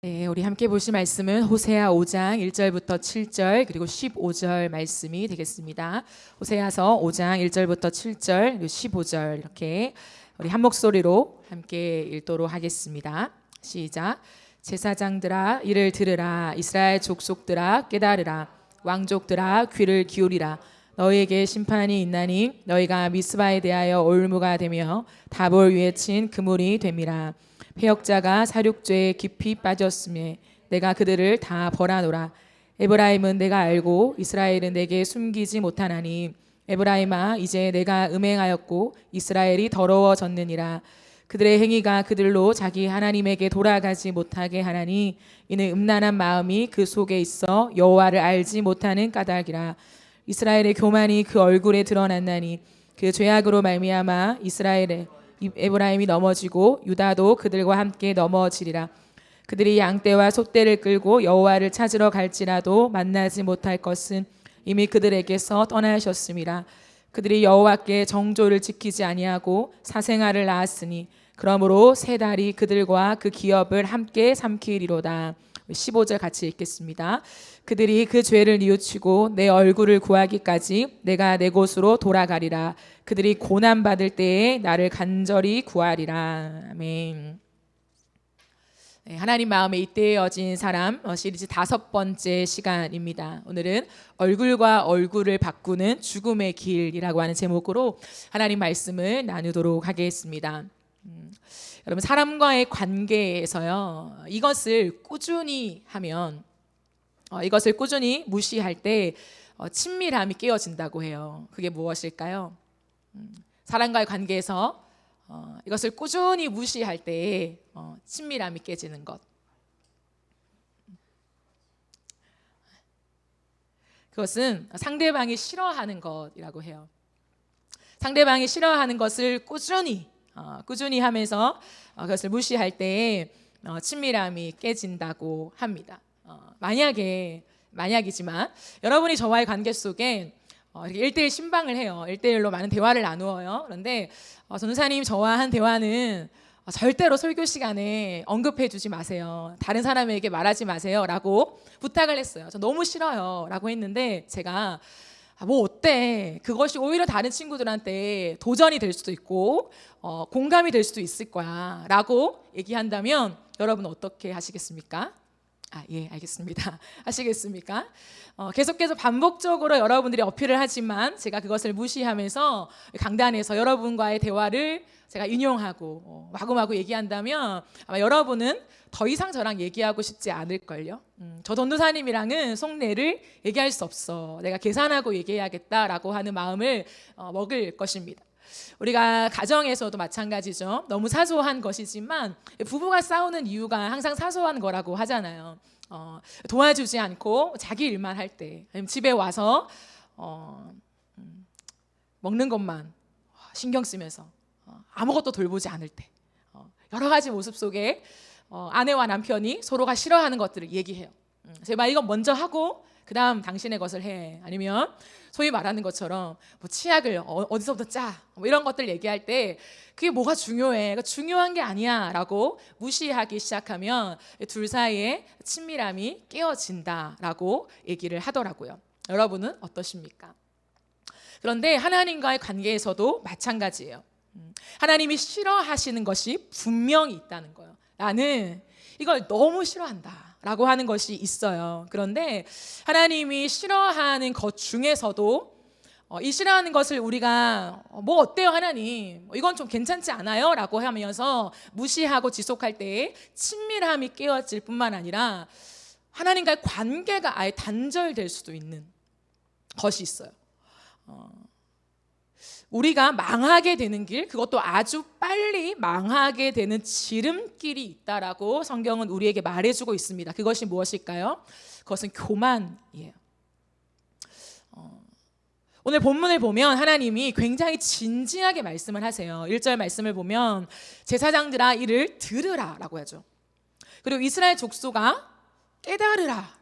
네, 우리 함께 보실 말씀은 호세아 5장 1절부터 7절 그리고 15절 말씀이 되겠습니다. 호세아서 5장 1절부터 7절 그리고 15절 이렇게 우리 한 목소리로 함께 읽도록 하겠습니다. 시작. 제사장들아 이를 들으라. 이스라엘 족속들아 깨달으라. 왕족들아 귀를 기울이라. 너희에게 심판이 있나니 너희가 미스바에 대하여 올무가 되며 다볼 위에 친 그물이 됨이라. 패역자가 사륙죄에 깊이 빠졌으며 내가 그들을 다 벌하노라. 에브라임은 내가 알고 이스라엘은 내게 숨기지 못하나니 에브라임아 이제 내가 음행하였고 이스라엘이 더러워졌느니라. 그들의 행위가 그들로 자기 하나님에게 돌아가지 못하게 하나니 이는 음란한 마음이 그 속에 있어 여호와를 알지 못하는 까닭이라. 이스라엘의 교만이 그 얼굴에 드러났나니 그 죄악으로 말미암아 이스라엘의 에브라임이 넘어지고 유다도 그들과 함께 넘어지리라. 그들이 양떼와 소떼를 끌고 여호와를 찾으러 갈지라도 만나지 못할 것은 이미 그들에게서 떠나셨음이라. 그들이 여호와께 정조를 지키지 아니하고 사생아를 낳았으니 그러므로 세 달이 그들과 그 기업을 함께 삼키리로다. 15절 같이 읽겠습니다. 그들이 그 죄를 뉘우치고 내 얼굴을 구하기까지 내가 내 곳으로 돌아가리라. 그들이 고난받을 때에 나를 간절히 구하리라. 아멘. 네, 하나님 마음에 잇대어진 사람 시리즈 5번째 시간입니다. 오늘은 얼굴과 얼굴을 바꾸는 죽음의 길이라고 하는 제목으로 하나님 말씀을 나누도록 하겠습니다. 여러분, 사람과의 관계에서요, 이것을 꾸준히 하면, 이것을 꾸준히 무시할 때 친밀함이 깨어진다고 해요. 그게 무엇일까요? 사람과의 관계에서 이것을 꾸준히 무시할 때 친밀함이 깨지는 것. 그것은 상대방이 싫어하는 것이라고 해요. 상대방이 싫어하는 것을 꾸준히 하면서 그것을 무시할 때 친밀함이 깨진다고 합니다. 만약이지만 여러분이 저와의 관계 속에 이렇게 1대1 신방을 해요. 1대1로 많은 대화를 나누어요. 그런데 전도사님 저와 한 대화는 절대로 설교 시간에 언급해 주지 마세요. 다른 사람에게 말하지 마세요 라고 부탁을 했어요. 저 너무 싫어요 라고 했는데 제가 뭐 어때? 그것이 오히려 다른 친구들한테 도전이 될 수도 있고 공감이 될 수도 있을 거야 라고 얘기한다면 여러분 어떻게 하시겠습니까? 예, 알겠습니다. 하시겠습니까? 계속해서 반복적으로 여러분들이 어필을 하지만 제가 그것을 무시하면서 강단에서 여러분과의 대화를 제가 인용하고 마구마구 얘기한다면 아마 여러분은 더 이상 저랑 얘기하고 싶지 않을걸요. 저 전도사님이랑은 속내를 얘기할 수 없어. 내가 계산하고 얘기해야겠다라고 하는 마음을 먹을 것입니다. 우리가 가정에서도 마찬가지죠. 너무 사소한 것이지만 부부가 싸우는 이유가 항상 사소한 거라고 하잖아요. 도와주지 않고 자기 일만 할 때, 아니면 집에 와서 먹는 것만 신경 쓰면서 아무것도 돌보지 않을 때, 여러 가지 모습 속에 아내와 남편이 서로가 싫어하는 것들을 얘기해요. 제발 이건 먼저 하고 그 다음 당신의 것을 해. 아니면 소위 말하는 것처럼 뭐 치약을 어디서부터 짜. 뭐 이런 것들 얘기할 때 그게 뭐가 중요해. 그거 중요한 게 아니야 라고 무시하기 시작하면 둘 사이에 친밀함이 깨어진다라고 얘기를 하더라고요. 여러분은 어떠십니까? 그런데 하나님과의 관계에서도 마찬가지예요. 하나님이 싫어하시는 것이 분명히 있다는 거예요. 나는 이걸 너무 싫어한다 라고 하는 것이 있어요. 그런데 하나님이 싫어하는 것 중에서도 이 싫어하는 것을 우리가 뭐 어때요 하나님, 이건 좀 괜찮지 않아요? 라고 하면서 무시하고 지속할 때 친밀함이 깨어질 뿐만 아니라 하나님과의 관계가 아예 단절될 수도 있는 것이 있어요. 우리가 망하게 되는 길, 그것도 아주 빨리 망하게 되는 지름길이 있다라고 성경은 우리에게 말해주고 있습니다. 그것이 무엇일까요? 그것은 교만이에요. 오늘 본문을 보면 하나님이 굉장히 진지하게 말씀을 하세요. 1절 말씀을 보면 제사장들아 이를 들으라 라고 하죠. 그리고 이스라엘 족속아 깨달으라,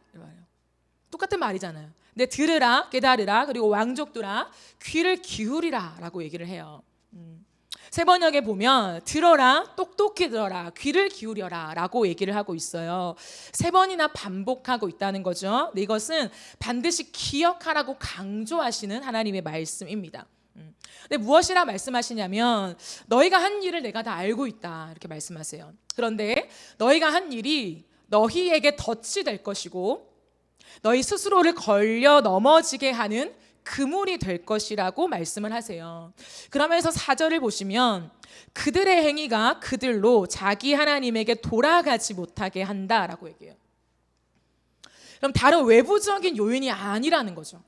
똑같은 말이잖아요. 근데 들으라, 깨달으라, 그리고 왕족들아 귀를 기울이라 라고 얘기를 해요. 세번역에 보면 들어라, 똑똑히 들어라, 귀를 기울여라 라고 얘기를 하고 있어요. 3번이나 반복하고 있다는 거죠. 이것은 반드시 기억하라고 강조하시는 하나님의 말씀입니다. 근데 무엇이라 말씀하시냐면 너희가 한 일을 내가 다 알고 있다 이렇게 말씀하세요. 그런데 너희가 한 일이 너희에게 덫이 될 것이고 너희 스스로를 걸려 넘어지게 하는 그물이 될 것이라고 말씀을 하세요. 그러면서 4절을 보시면 그들의 행위가 그들로 자기 하나님에게 돌아가지 못하게 한다라고 얘기해요. 그럼 다른 외부적인 요인이 아니라는 거죠.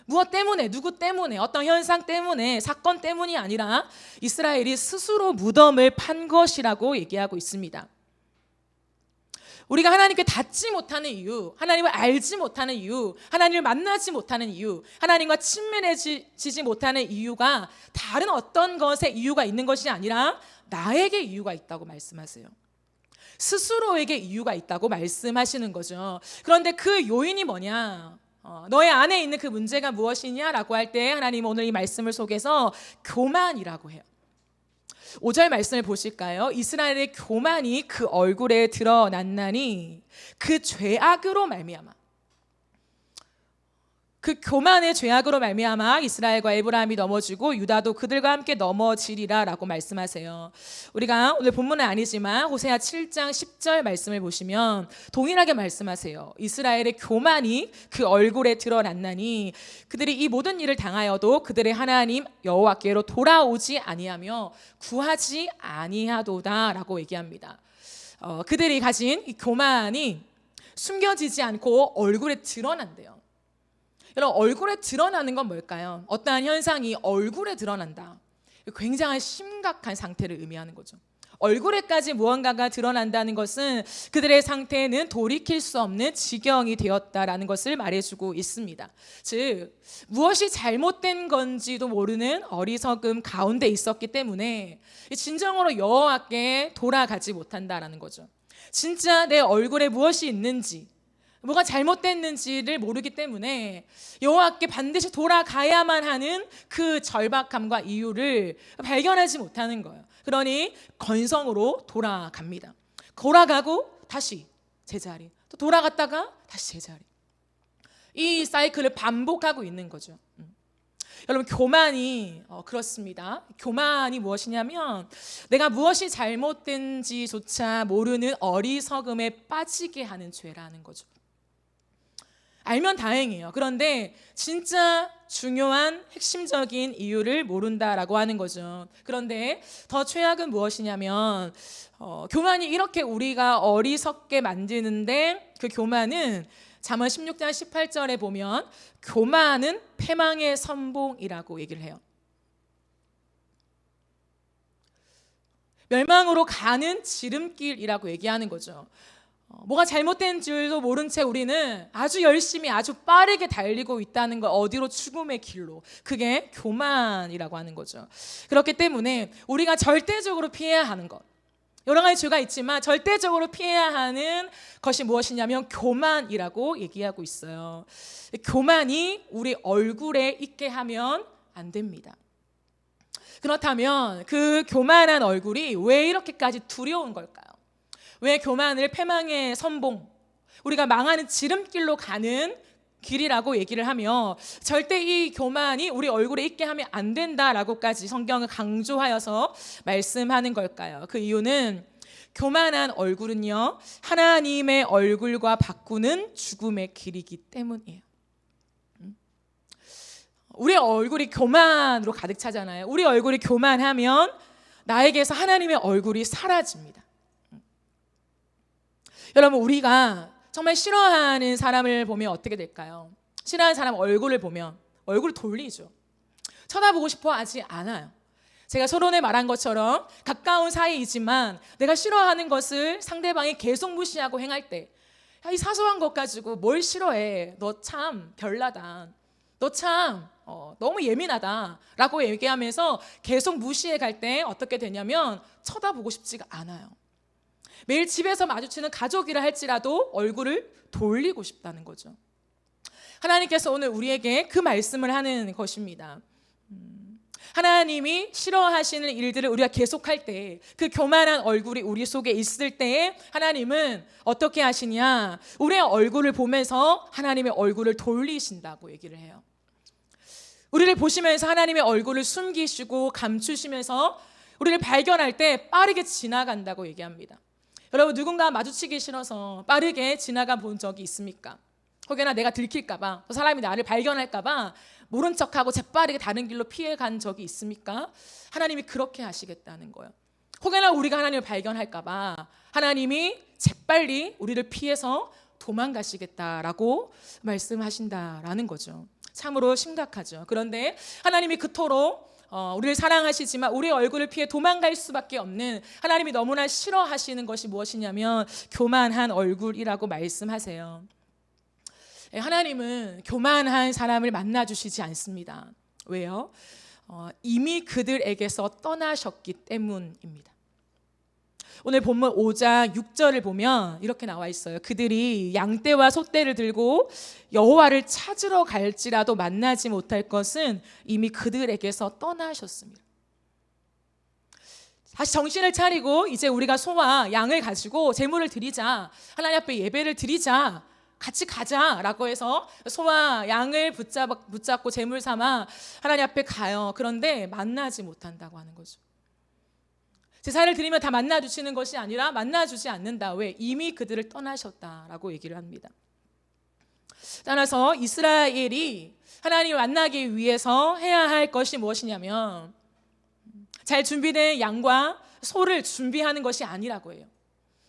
무엇 때문에, 누구 때문에, 어떤 현상 때문에, 사건 때문이 아니라 이스라엘이 스스로 무덤을 판 것이라고 얘기하고 있습니다. 우리가 하나님께 닿지 못하는 이유, 하나님을 알지 못하는 이유, 하나님을 만나지 못하는 이유, 하나님과 친밀해지지 못하는 이유가 다른 어떤 것에 이유가 있는 것이 아니라 나에게 이유가 있다고 말씀하세요. 스스로에게 이유가 있다고 말씀하시는 거죠. 그런데 그 요인이 뭐냐? 너의 안에 있는 그 문제가 무엇이냐라고 할 때 하나님은 오늘 이 말씀을 속에서 교만이라고 해요. 5절 말씀을 보실까요? 이스라엘의 교만이 그 얼굴에 드러났나니 그 죄악으로 말미암아, 그 교만의 죄악으로 말미암아 이스라엘과 에브라임이 넘어지고 유다도 그들과 함께 넘어지리라 라고 말씀하세요. 우리가 오늘 본문은 아니지만 호세아 7장 10절 말씀을 보시면 동일하게 말씀하세요. 이스라엘의 교만이 그 얼굴에 드러났나니 그들이 이 모든 일을 당하여도 그들의 하나님 여호와께로 돌아오지 아니하며 구하지 아니하도다 라고 얘기합니다. 그들이 가진 이 교만이 숨겨지지 않고 얼굴에 드러난대요. 여러분, 얼굴에 드러나는 건 뭘까요? 어떠한 현상이 얼굴에 드러난다. 굉장히 심각한 상태를 의미하는 거죠. 얼굴에까지 무언가가 드러난다는 것은 그들의 상태는 돌이킬 수 없는 지경이 되었다라는 것을 말해주고 있습니다. 즉, 무엇이 잘못된 건지도 모르는 어리석음 가운데 있었기 때문에 진정으로 여호와께 돌아가지 못한다라는 거죠. 진짜 내 얼굴에 무엇이 있는지, 뭐가 잘못됐는지를 모르기 때문에 여호와께 반드시 돌아가야만 하는 그 절박함과 이유를 발견하지 못하는 거예요. 그러니 건성으로 돌아갑니다. 돌아가고 다시 제자리, 또 돌아갔다가 다시 제자리. 이 사이클을 반복하고 있는 거죠. 여러분, 교만이 그렇습니다. 교만이 무엇이냐면 내가 무엇이 잘못된지조차 모르는 어리석음에 빠지게 하는 죄라는 거죠. 알면 다행이에요. 그런데 진짜 중요한 핵심적인 이유를 모른다라고 하는 거죠. 그런데 더 최악은 무엇이냐면 교만이 이렇게 우리가 어리석게 만드는데 그 교만은 잠언 16장 18절에 보면 교만은 패망의 선봉이라고 얘기를 해요. 멸망으로 가는 지름길이라고 얘기하는 거죠. 뭐가 잘못된 줄도 모른 채 우리는 아주 열심히 아주 빠르게 달리고 있다는 거, 어디로? 죽음의 길로. 그게 교만이라고 하는 거죠. 그렇기 때문에 우리가 절대적으로 피해야 하는 것, 여러 가지 죄가 있지만 절대적으로 피해야 하는 것이 무엇이냐면 교만이라고 얘기하고 있어요. 교만이 우리 얼굴에 있게 하면 안 됩니다. 그렇다면 그 교만한 얼굴이 왜 이렇게까지 두려운 걸까요? 왜 교만을 패망의 선봉, 우리가 망하는 지름길로 가는 길이라고 얘기를 하며 절대 이 교만이 우리 얼굴에 있게 하면 안 된다라고까지 성경을 강조하여서 말씀하는 걸까요? 그 이유는 교만한 얼굴은요, 하나님의 얼굴과 바꾸는 죽음의 길이기 때문이에요. 우리 얼굴이 교만으로 가득 차잖아요. 우리 얼굴이 교만하면 나에게서 하나님의 얼굴이 사라집니다. 여러분, 우리가 정말 싫어하는 사람을 보면 어떻게 될까요? 싫어하는 사람 얼굴을 보면 얼굴을 돌리죠. 쳐다보고 싶어 하지 않아요. 제가 서론에 말한 것처럼 가까운 사이이지만 내가 싫어하는 것을 상대방이 계속 무시하고 행할 때, 야, 이 사소한 것 가지고 뭘 싫어해? 너 참 별나다. 너 참 너무 예민하다 라고 얘기하면서 계속 무시해 갈 때 어떻게 되냐면 쳐다보고 싶지가 않아요. 매일 집에서 마주치는 가족이라 할지라도 얼굴을 돌리고 싶다는 거죠. 하나님께서 오늘 우리에게 그 말씀을 하는 것입니다. 하나님이 싫어하시는 일들을 우리가 계속할 때, 그 교만한 얼굴이 우리 속에 있을 때에 하나님은 어떻게 하시냐? 우리의 얼굴을 보면서 하나님의 얼굴을 돌리신다고 얘기를 해요. 우리를 보시면서 하나님의 얼굴을 숨기시고 감추시면서 우리를 발견할 때 빠르게 지나간다고 얘기합니다. 여러분, 누군가 마주치기 싫어서 빠르게 지나가 본 적이 있습니까? 혹여나 내가 들킬까봐, 또 사람이 나를 발견할까봐 모른 척하고 재빠르게 다른 길로 피해간 적이 있습니까? 하나님이 그렇게 하시겠다는 거예요. 혹여나 우리가 하나님을 발견할까봐 하나님이 재빨리 우리를 피해서 도망가시겠다라고 말씀하신다라는 거죠. 참으로 심각하죠. 그런데 하나님이 그토록 우리를 사랑하시지만 우리의 얼굴을 피해 도망갈 수밖에 없는, 하나님이 너무나 싫어하시는 것이 무엇이냐면 교만한 얼굴이라고 말씀하세요. 하나님은 교만한 사람을 만나주시지 않습니다. 왜요? 이미 그들에게서 떠나셨기 때문입니다. 오늘 본문 5장 6절을 보면 이렇게 나와 있어요. 그들이 양떼와 소떼를 들고 여호와를 찾으러 갈지라도 만나지 못할 것은 이미 그들에게서 떠나셨습니다. 다시 정신을 차리고 이제 우리가 소와 양을 가지고 제물을 드리자, 하나님 앞에 예배를 드리자, 같이 가자라고 해서 소와 양을 붙잡고 제물 삼아 하나님 앞에 가요. 그런데 만나지 못한다고 하는 거죠. 제사를 드리면 다 만나주시는 것이 아니라 만나주지 않는다. 왜? 이미 그들을 떠나셨다라고 얘기를 합니다. 따라서 이스라엘이 하나님을 만나기 위해서 해야 할 것이 무엇이냐면 잘 준비된 양과 소를 준비하는 것이 아니라고 해요.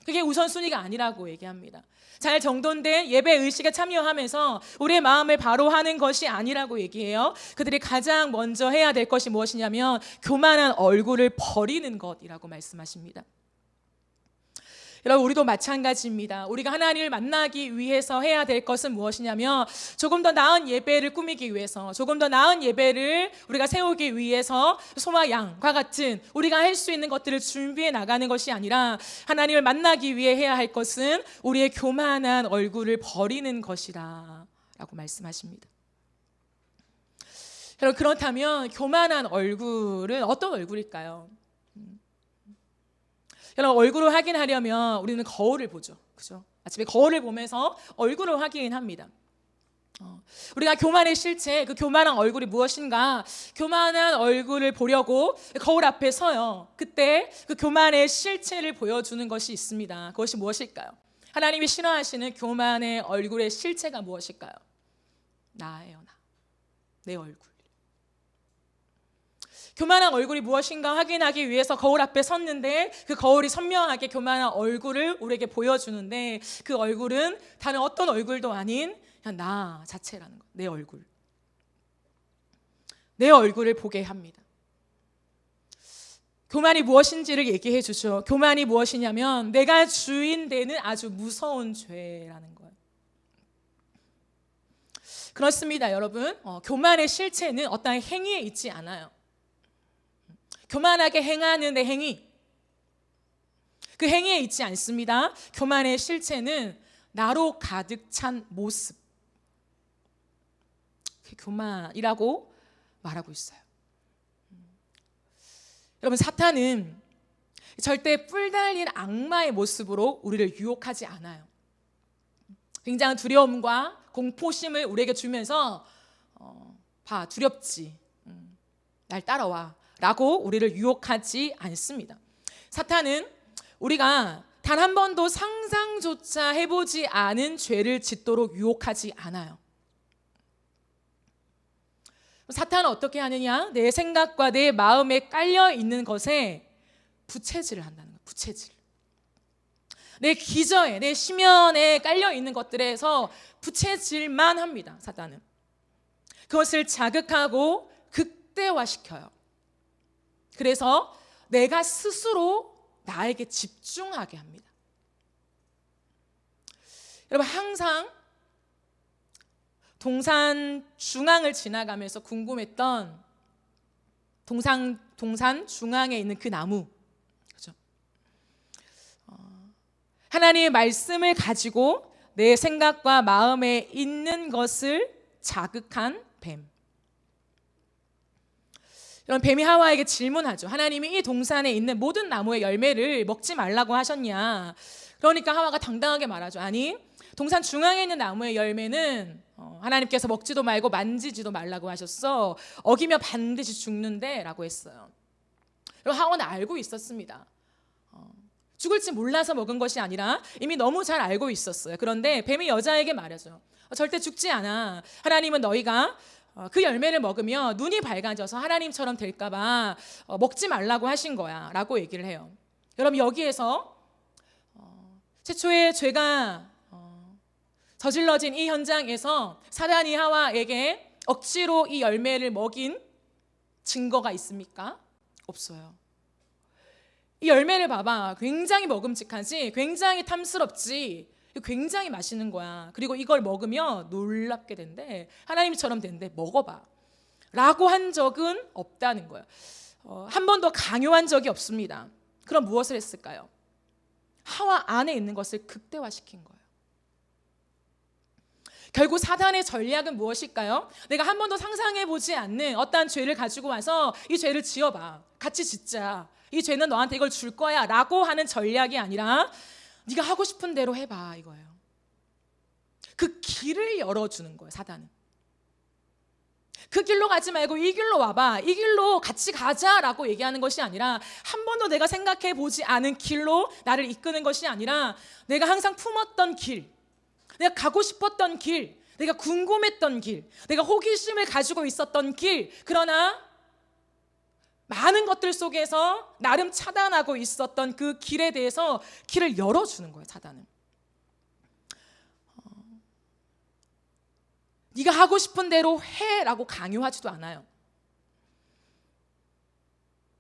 그게 우선순위가 아니라고 얘기합니다. 잘 정돈된 예배 의식에 참여하면서 우리의 마음을 바로 하는 것이 아니라고 얘기해요. 그들이 가장 먼저 해야 될 것이 무엇이냐면 교만한 얼굴을 버리는 것이라고 말씀하십니다. 여러분, 우리도 마찬가지입니다. 우리가 하나님을 만나기 위해서 해야 될 것은 무엇이냐면 조금 더 나은 예배를 꾸미기 위해서, 조금 더 나은 예배를 우리가 세우기 위해서 소와 양과 같은 우리가 할 수 있는 것들을 준비해 나가는 것이 아니라 하나님을 만나기 위해 해야 할 것은 우리의 교만한 얼굴을 버리는 것이라 라고 말씀하십니다. 여러분, 그렇다면 교만한 얼굴은 어떤 얼굴일까요? 여러분, 얼굴을 확인하려면 우리는 거울을 보죠. 그죠? 아침에 거울을 보면서 얼굴을 확인합니다. 우리가 교만의 실체, 그 교만한 얼굴이 무엇인가, 교만한 얼굴을 보려고 거울 앞에 서요. 그때 그 교만의 실체를 보여주는 것이 있습니다. 그것이 무엇일까요? 하나님이 싫어하시는 교만의 얼굴의 실체가 무엇일까요? 나예요, 나. 내 얼굴. 교만한 얼굴이 무엇인가 확인하기 위해서 거울 앞에 섰는데 그 거울이 선명하게 교만한 얼굴을 우리에게 보여주는데 그 얼굴은 다른 어떤 얼굴도 아닌 그냥 나 자체라는 거예요. 내 얼굴. 내 얼굴을 보게 합니다. 교만이 무엇인지를 얘기해 주죠. 교만이 무엇이냐면 내가 주인 되는 아주 무서운 죄라는 거예요. 그렇습니다, 여러분. 교만의 실체는 어떠한 행위에 있지 않아요. 교만하게 행하는 내 행위, 그 행위에 있지 않습니다. 교만의 실체는 나로 가득 찬 모습, 그게 교만이라고 말하고 있어요. 여러분, 사탄은 절대 뿔 달린 악마의 모습으로 우리를 유혹하지 않아요. 굉장한 두려움과 공포심을 우리에게 주면서 봐, 두렵지, 날 따라와 라고 우리를 유혹하지 않습니다. 사탄은 우리가 단 한 번도 상상조차 해보지 않은 죄를 짓도록 유혹하지 않아요. 사탄은 어떻게 하느냐? 내 생각과 내 마음에 깔려 있는 것에 부채질을 한다는 거예요. 부채질. 내 기저에, 내 심연에 깔려 있는 것들에서 부채질만 합니다. 사탄은 그것을 자극하고 극대화시켜요. 그래서 내가 스스로 나에게 집중하게 합니다. 여러분, 항상 동산 중앙을 지나가면서 궁금했던 동산 중앙에 있는 그 나무, 그죠? 하나님의 말씀을 가지고 내 생각과 마음에 있는 것을 자극한 뱀. 이런 뱀이 하와에게 질문하죠. 하나님이 이 동산에 있는 모든 나무의 열매를 먹지 말라고 하셨냐? 그러니까 하와가 당당하게 말하죠. 아니, 동산 중앙에 있는 나무의 열매는 하나님께서 먹지도 말고 만지지도 말라고 하셨어. 어기면 반드시 죽는데 라고 했어요. 그리고 하와는 알고 있었습니다. 죽을지 몰라서 먹은 것이 아니라 이미 너무 잘 알고 있었어요. 그런데 뱀이 여자에게 말하죠. 절대 죽지 않아. 하나님은 너희가 그 열매를 먹으면 눈이 밝아져서 하나님처럼 될까 봐 먹지 말라고 하신 거야 라고 얘기를 해요. 여러분, 여기에서 최초의 죄가 저질러진 이 현장에서 사단이 하와에게 억지로 이 열매를 먹인 증거가 있습니까? 없어요. 이 열매를 봐봐. 굉장히 먹음직하지, 굉장히 탐스럽지, 굉장히 맛있는 거야. 그리고 이걸 먹으면 놀랍게 된대. 하나님처럼 된대. 먹어봐 라고 한 적은 없다는 거예요. 한 번도 강요한 적이 없습니다. 그럼 무엇을 했을까요? 하와 안에 있는 것을 극대화시킨 거예요. 결국 사단의 전략은 무엇일까요? 내가 한 번도 상상해보지 않는 어떠한 죄를 가지고 와서 이 죄를 지어봐. 같이 짓자. 이 죄는 너한테 이걸 줄 거야 라고 하는 전략이 아니라 네가 하고 싶은 대로 해봐 이거예요. 그 길을 열어주는 거예요. 사단은. 그 길로 가지 말고 이 길로 와봐, 이 길로 같이 가자라고 얘기하는 것이 아니라, 한 번도 내가 생각해보지 않은 길로 나를 이끄는 것이 아니라 내가 항상 품었던 길, 내가 가고 싶었던 길, 내가 궁금했던 길, 내가 호기심을 가지고 있었던 길, 그러나 많은 것들 속에서 나름 차단하고 있었던 그 길에 대해서 길을 열어주는 거예요. 사단은. 네가 하고 싶은 대로 해라고 강요하지도 않아요.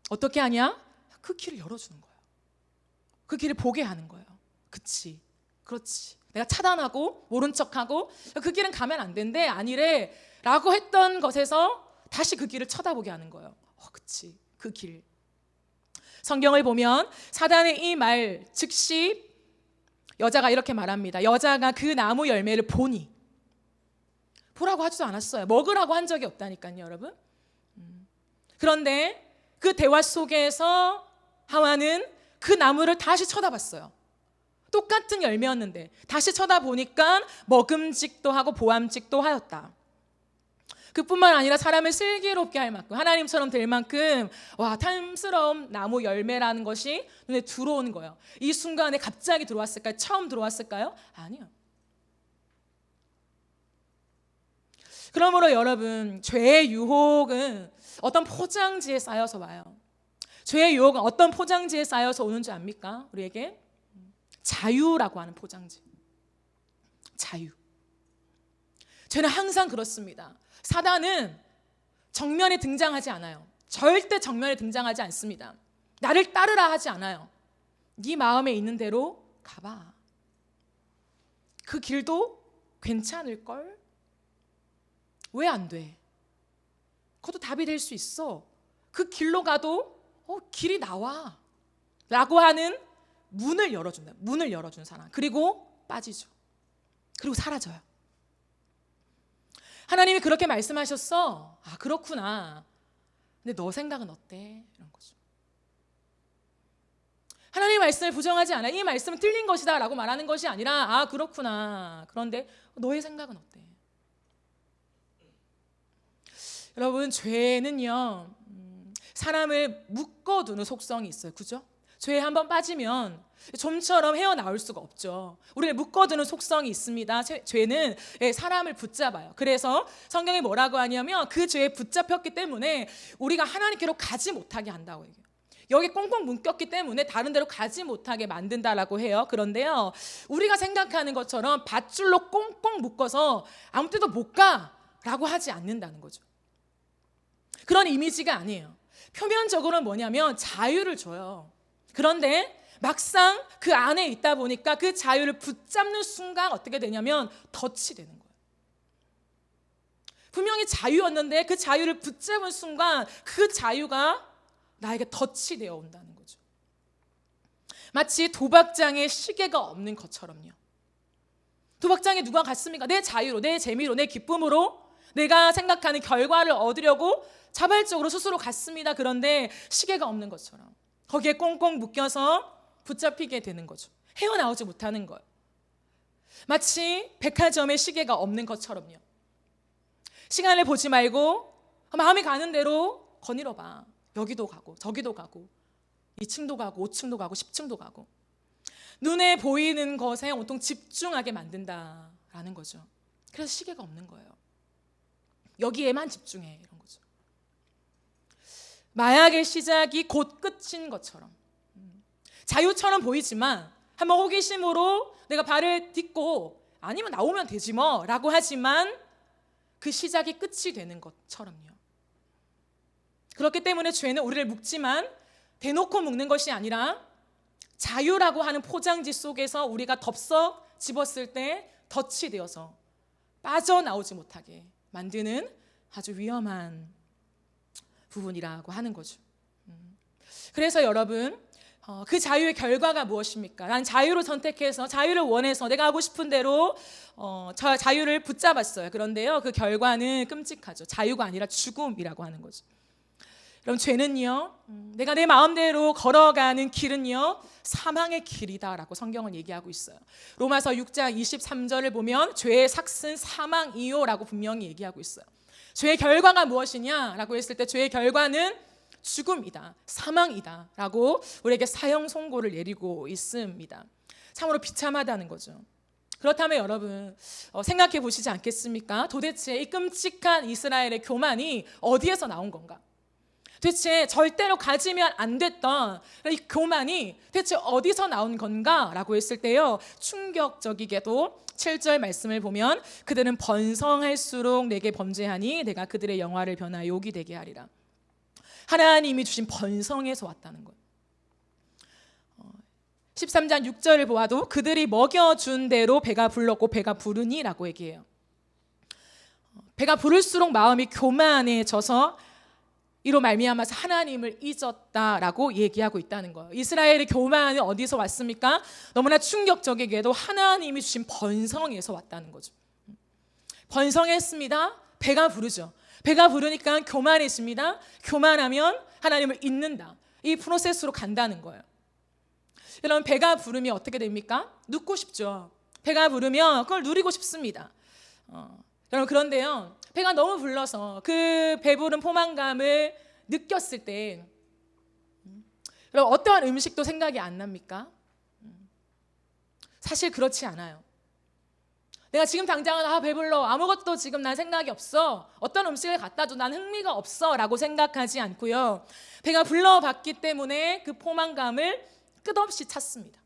어떻게 하냐? 그 길을 열어주는 거예요. 그 길을 보게 하는 거예요. 그치, 그렇지, 내가 차단하고 모른 척하고 그 길은 가면 안 된대, 아니래 라고 했던 것에서 다시 그 길을 쳐다보게 하는 거예요. 그치, 그 길. 성경을 보면 사단의 이 말 즉시 여자가 이렇게 말합니다. 여자가 그 나무 열매를 보니, 보라고 하지도 않았어요. 먹으라고 한 적이 없다니까요, 여러분. 그런데 그 대화 속에서 하와는 그 나무를 다시 쳐다봤어요. 똑같은 열매였는데 다시 쳐다보니까 먹음직도 하고 보암직도 하였다. 그뿐만 아니라 사람을 슬기롭게 할 만큼, 하나님처럼 될 만큼 탐스러운 나무 열매라는 것이 눈에 들어오는 거예요. 이 순간에 갑자기 들어왔을까요? 처음 들어왔을까요? 아니요. 그러므로 여러분, 죄의 유혹은 어떤 포장지에 쌓여서 와요. 죄의 유혹은 어떤 포장지에 쌓여서 오는 줄 압니까? 우리에게 자유라고 하는 포장지. 자유. 죄는 항상 그렇습니다. 사단은 정면에 등장하지 않아요. 절대 정면에 등장하지 않습니다. 나를 따르라 하지 않아요. 네 마음에 있는 대로 가봐. 그 길도 괜찮을걸? 왜 안 돼? 그것도 답이 될 수 있어. 그 길로 가도 길이 나와 라고 하는 문을 열어준다. 문을 열어준 사람. 그리고 빠지죠. 그리고 사라져요. 하나님이 그렇게 말씀하셨어. 그렇구나. 근데 너 생각은 어때? 이런 거죠. 하나님의 말씀을 부정하지 않아. 이 말씀은 틀린 것이다 라고 말하는 것이 아니라 그렇구나. 그런데 너의 생각은 어때? 여러분, 죄는요, 사람을 묶어두는 속성이 있어요. 그죠? 죄에 한번 빠지면 좀처럼 헤어나올 수가 없죠. 우리를 묶어두는 속성이 있습니다. 죄는 사람을 붙잡아요. 그래서 성경이 뭐라고 하냐면 그 죄에 붙잡혔기 때문에 우리가 하나님께로 가지 못하게 한다고 얘기해요. 여기 꽁꽁 묶였기 때문에 다른 데로 가지 못하게 만든다라고 해요. 그런데요, 우리가 생각하는 것처럼 밧줄로 꽁꽁 묶어서 아무 데도 못 가라고 하지 않는다는 거죠. 그런 이미지가 아니에요. 표면적으로는 뭐냐면 자유를 줘요. 그런데 막상 그 안에 있다 보니까 그 자유를 붙잡는 순간 어떻게 되냐면 덫이 되는 거예요. 분명히 자유였는데 그 자유를 붙잡은 순간 그 자유가 나에게 덫이 되어 온다는 거죠. 마치 도박장에 시계가 없는 것처럼요. 도박장에 누가 갔습니까? 내 자유로, 내 재미로, 내 기쁨으로 내가 생각하는 결과를 얻으려고 자발적으로 스스로 갔습니다. 그런데 시계가 없는 것처럼 거기에 꽁꽁 묶여서 붙잡히게 되는 거죠. 헤어나오지 못하는 거예요. 마치 백화점에 시계가 없는 것처럼요. 시간을 보지 말고 마음이 가는 대로 거닐어봐. 여기도 가고 저기도 가고 2층도 가고 5층도 가고 10층도 가고 눈에 보이는 것에 온통 집중하게 만든다라는 거죠. 그래서 시계가 없는 거예요. 여기에만 집중해 이런 거죠. 마약의 시작이 곧 끝인 것처럼 자유처럼 보이지만 한번 호기심으로 내가 발을 딛고 아니면 나오면 되지 뭐 라고 하지만 그 시작이 끝이 되는 것처럼요. 그렇기 때문에 죄는 우리를 묶지만 대놓고 묶는 것이 아니라 자유라고 하는 포장지 속에서 우리가 덥석 집었을 때 덫이 되어서 빠져나오지 못하게 만드는 아주 위험한 부분이라고 하는 거죠. 그래서 여러분, 그 자유의 결과가 무엇입니까? 난 자유를 선택해서 자유를 원해서 내가 하고 싶은 대로 자유를 붙잡았어요. 그런데요, 그 결과는 끔찍하죠. 자유가 아니라 죽음이라고 하는 거죠. 그럼 죄는요, 내가 내 마음대로 걸어가는 길은요 사망의 길이다라고 성경은 얘기하고 있어요. 로마서 6장 23절을 보면 죄의 삭은 사망이요 라고 분명히 얘기하고 있어요. 죄의 결과가 무엇이냐라고 했을 때 죄의 결과는 죽음이다, 사망이다 라고 우리에게 사형 선고를 내리고 있습니다. 참으로 비참하다는 거죠. 그렇다면 여러분 생각해 보시지 않겠습니까? 도대체 이 끔찍한 이스라엘의 교만이 어디에서 나온 건가? 도대체 절대로 가지면 안 됐던 이 교만이 대체 어디서 나온 건가? 라고 했을 때요, 충격적이게도 7절 말씀을 보면 그들은 번성할수록 내게 범죄하니 내가 그들의 영화를 변화 욕이 되게 하리라. 하나님이 주신 번성에서 왔다는 거예요. 13장 6절을 보아도 그들이 먹여준 대로 배가 불렀고 배가 부르니 라고 얘기해요. 배가 부를수록 마음이 교만해져서 이로 말미암아서 하나님을 잊었다라고 얘기하고 있다는 거예요. 이스라엘의 교만은 어디서 왔습니까? 너무나 충격적이게도 하나님이 주신 번성에서 왔다는 거죠. 번성했습니다. 배가 부르죠. 배가 부르니까 교만해집니다. 교만하면 하나님을 잊는다. 이 프로세스로 간다는 거예요. 여러분, 배가 부르면 어떻게 됩니까? 눕고 싶죠. 배가 부르면 그걸 누리고 싶습니다. 여러분, 그런데요, 배가 너무 불러서 그 배부른 포만감을 느꼈을 때 여러분, 어떠한 음식도 생각이 안 납니까? 사실 그렇지 않아요. 내가 지금 당장은 배불러, 아무것도 지금 난 생각이 없어, 어떤 음식을 갖다 줘, 난 흥미가 없어 라고 생각하지 않고요, 배가 불러봤기 때문에 그 포만감을 끝없이 찾습니다.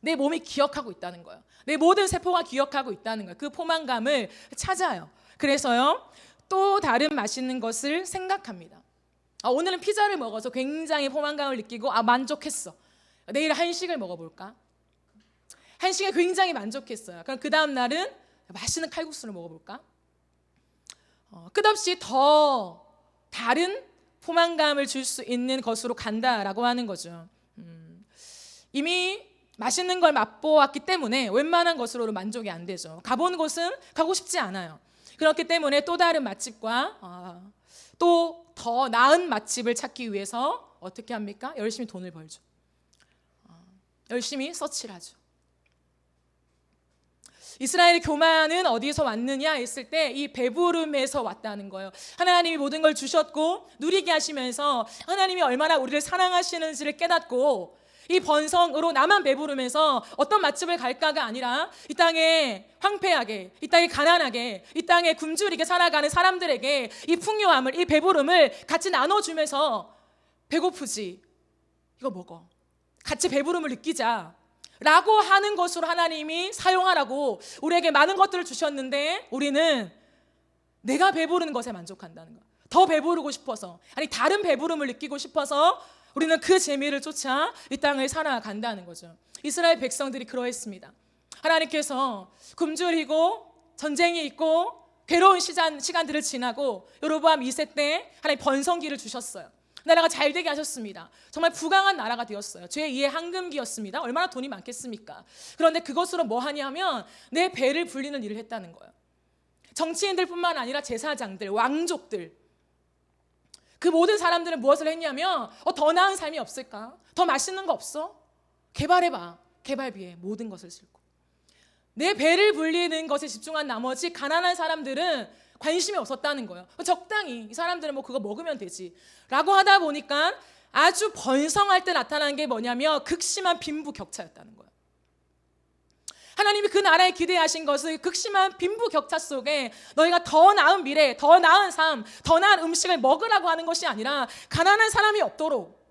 내 몸이 기억하고 있다는 거예요. 내 모든 세포가 기억하고 있다는 거예요. 그 포만감을 찾아요. 그래서요, 또 다른 맛있는 것을 생각합니다. 오늘은 피자를 먹어서 굉장히 포만감을 느끼고 만족했어. 내일 한식을 먹어볼까? 한식에 굉장히 만족했어요. 그럼 그 다음 날은 맛있는 칼국수를 먹어볼까? 끝없이 더 다른 포만감을 줄 수 있는 것으로 간다라고 하는 거죠. 이미 맛있는 걸 맛보았기 때문에 웬만한 것으로는 만족이 안 되죠. 가본 곳은 가고 싶지 않아요. 그렇기 때문에 또 다른 맛집과 또 더 나은 맛집을 찾기 위해서 어떻게 합니까? 열심히 돈을 벌죠. 열심히 서치를 하죠. 이스라엘의 교만은 어디서 왔느냐 했을 때 이 배부름에서 왔다는 거예요. 하나님이 모든 걸 주셨고 누리게 하시면서 하나님이 얼마나 우리를 사랑하시는지를 깨닫고 이 번성으로 나만 배부르면서 어떤 맛집을 갈까가 아니라 이 땅에 황폐하게, 이 땅에 가난하게, 이 땅에 굶주리게 살아가는 사람들에게 이 풍요함을, 이 배부름을 같이 나눠주면서 배고프지? 이거 먹어. 같이 배부름을 느끼자 라고 하는 것으로 하나님이 사용하라고 우리에게 많은 것들을 주셨는데 우리는 내가 배부르는 것에 만족한다는 거야. 더 배부르고 싶어서, 아니 다른 배부름을 느끼고 싶어서 우리는 그 재미를 쫓아 이 땅을 살아간다는 거죠. 이스라엘 백성들이 그러했습니다. 하나님께서 굶주리고 전쟁이 있고 괴로운 시간들을 지나고 여로보암 2세 때 하나님 번성기를 주셨어요. 나라가 잘 되게 하셨습니다. 정말 부강한 나라가 되었어요. 제2의 황금기였습니다. 얼마나 돈이 많겠습니까? 그런데 그것으로 뭐 하냐면 내 배를 불리는 일을 했다는 거예요. 정치인들뿐만 아니라 제사장들, 왕족들, 그 모든 사람들은 무엇을 했냐면 더 나은 삶이 없을까? 더 맛있는 거 없어? 개발해봐. 개발비에 모든 것을 싣고 내 배를 불리는 것에 집중한 나머지 가난한 사람들은 관심이 없었다는 거예요. 적당히 이 사람들은 뭐 그거 먹으면 되지 라고 하다 보니까 아주 번성할 때 나타난 게 뭐냐면 극심한 빈부격차였다는 거예요. 하나님이 그 나라에 기대하신 것은 극심한 빈부격차 속에 너희가 더 나은 미래, 더 나은 삶, 더 나은 음식을 먹으라고 하는 것이 아니라 가난한 사람이 없도록,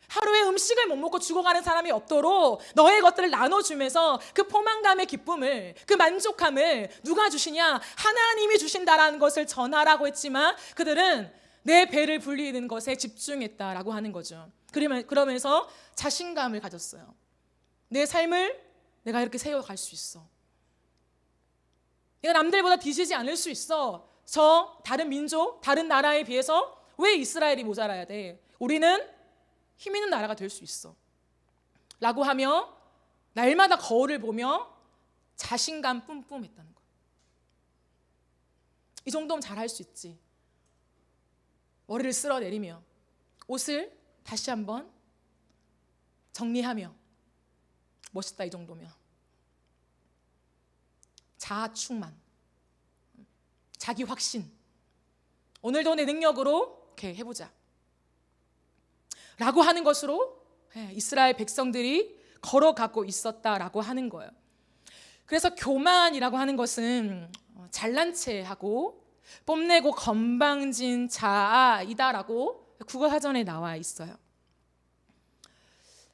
하루에 음식을 못 먹고 죽어가는 사람이 없도록 너의 것들을 나눠주면서 그 포만감의 기쁨을, 그 만족함을 누가 주시냐? 하나님이 주신다라는 것을 전하라고 했지만 그들은 내 배를 불리는 것에 집중했다라고 하는 거죠. 그러면서 자신감을 가졌어요. 내 삶을 내가 이렇게 세워갈 수 있어. 내가 남들보다 뒤지지 않을 수 있어. 저 다른 민족, 다른 나라에 비해서 왜 이스라엘이 모자라야 돼? 우리는 힘 있는 나라가 될 수 있어 라고 하며 날마다 거울을 보며 자신감 뿜뿜했다는 거예요. 이 정도면 잘할 수 있지. 머리를 쓸어내리며 옷을 다시 한번 정리하며 멋있다, 이 정도면. 자아충만, 자기 확신, 오늘도 내 능력으로 이렇게 해보자 라고 하는 것으로 이스라엘 백성들이 걸어가고 있었다라고 하는 거예요. 그래서 교만이라고 하는 것은 잘난 체하고 뽐내고 건방진 자아이다라고 국어사전에 나와 있어요.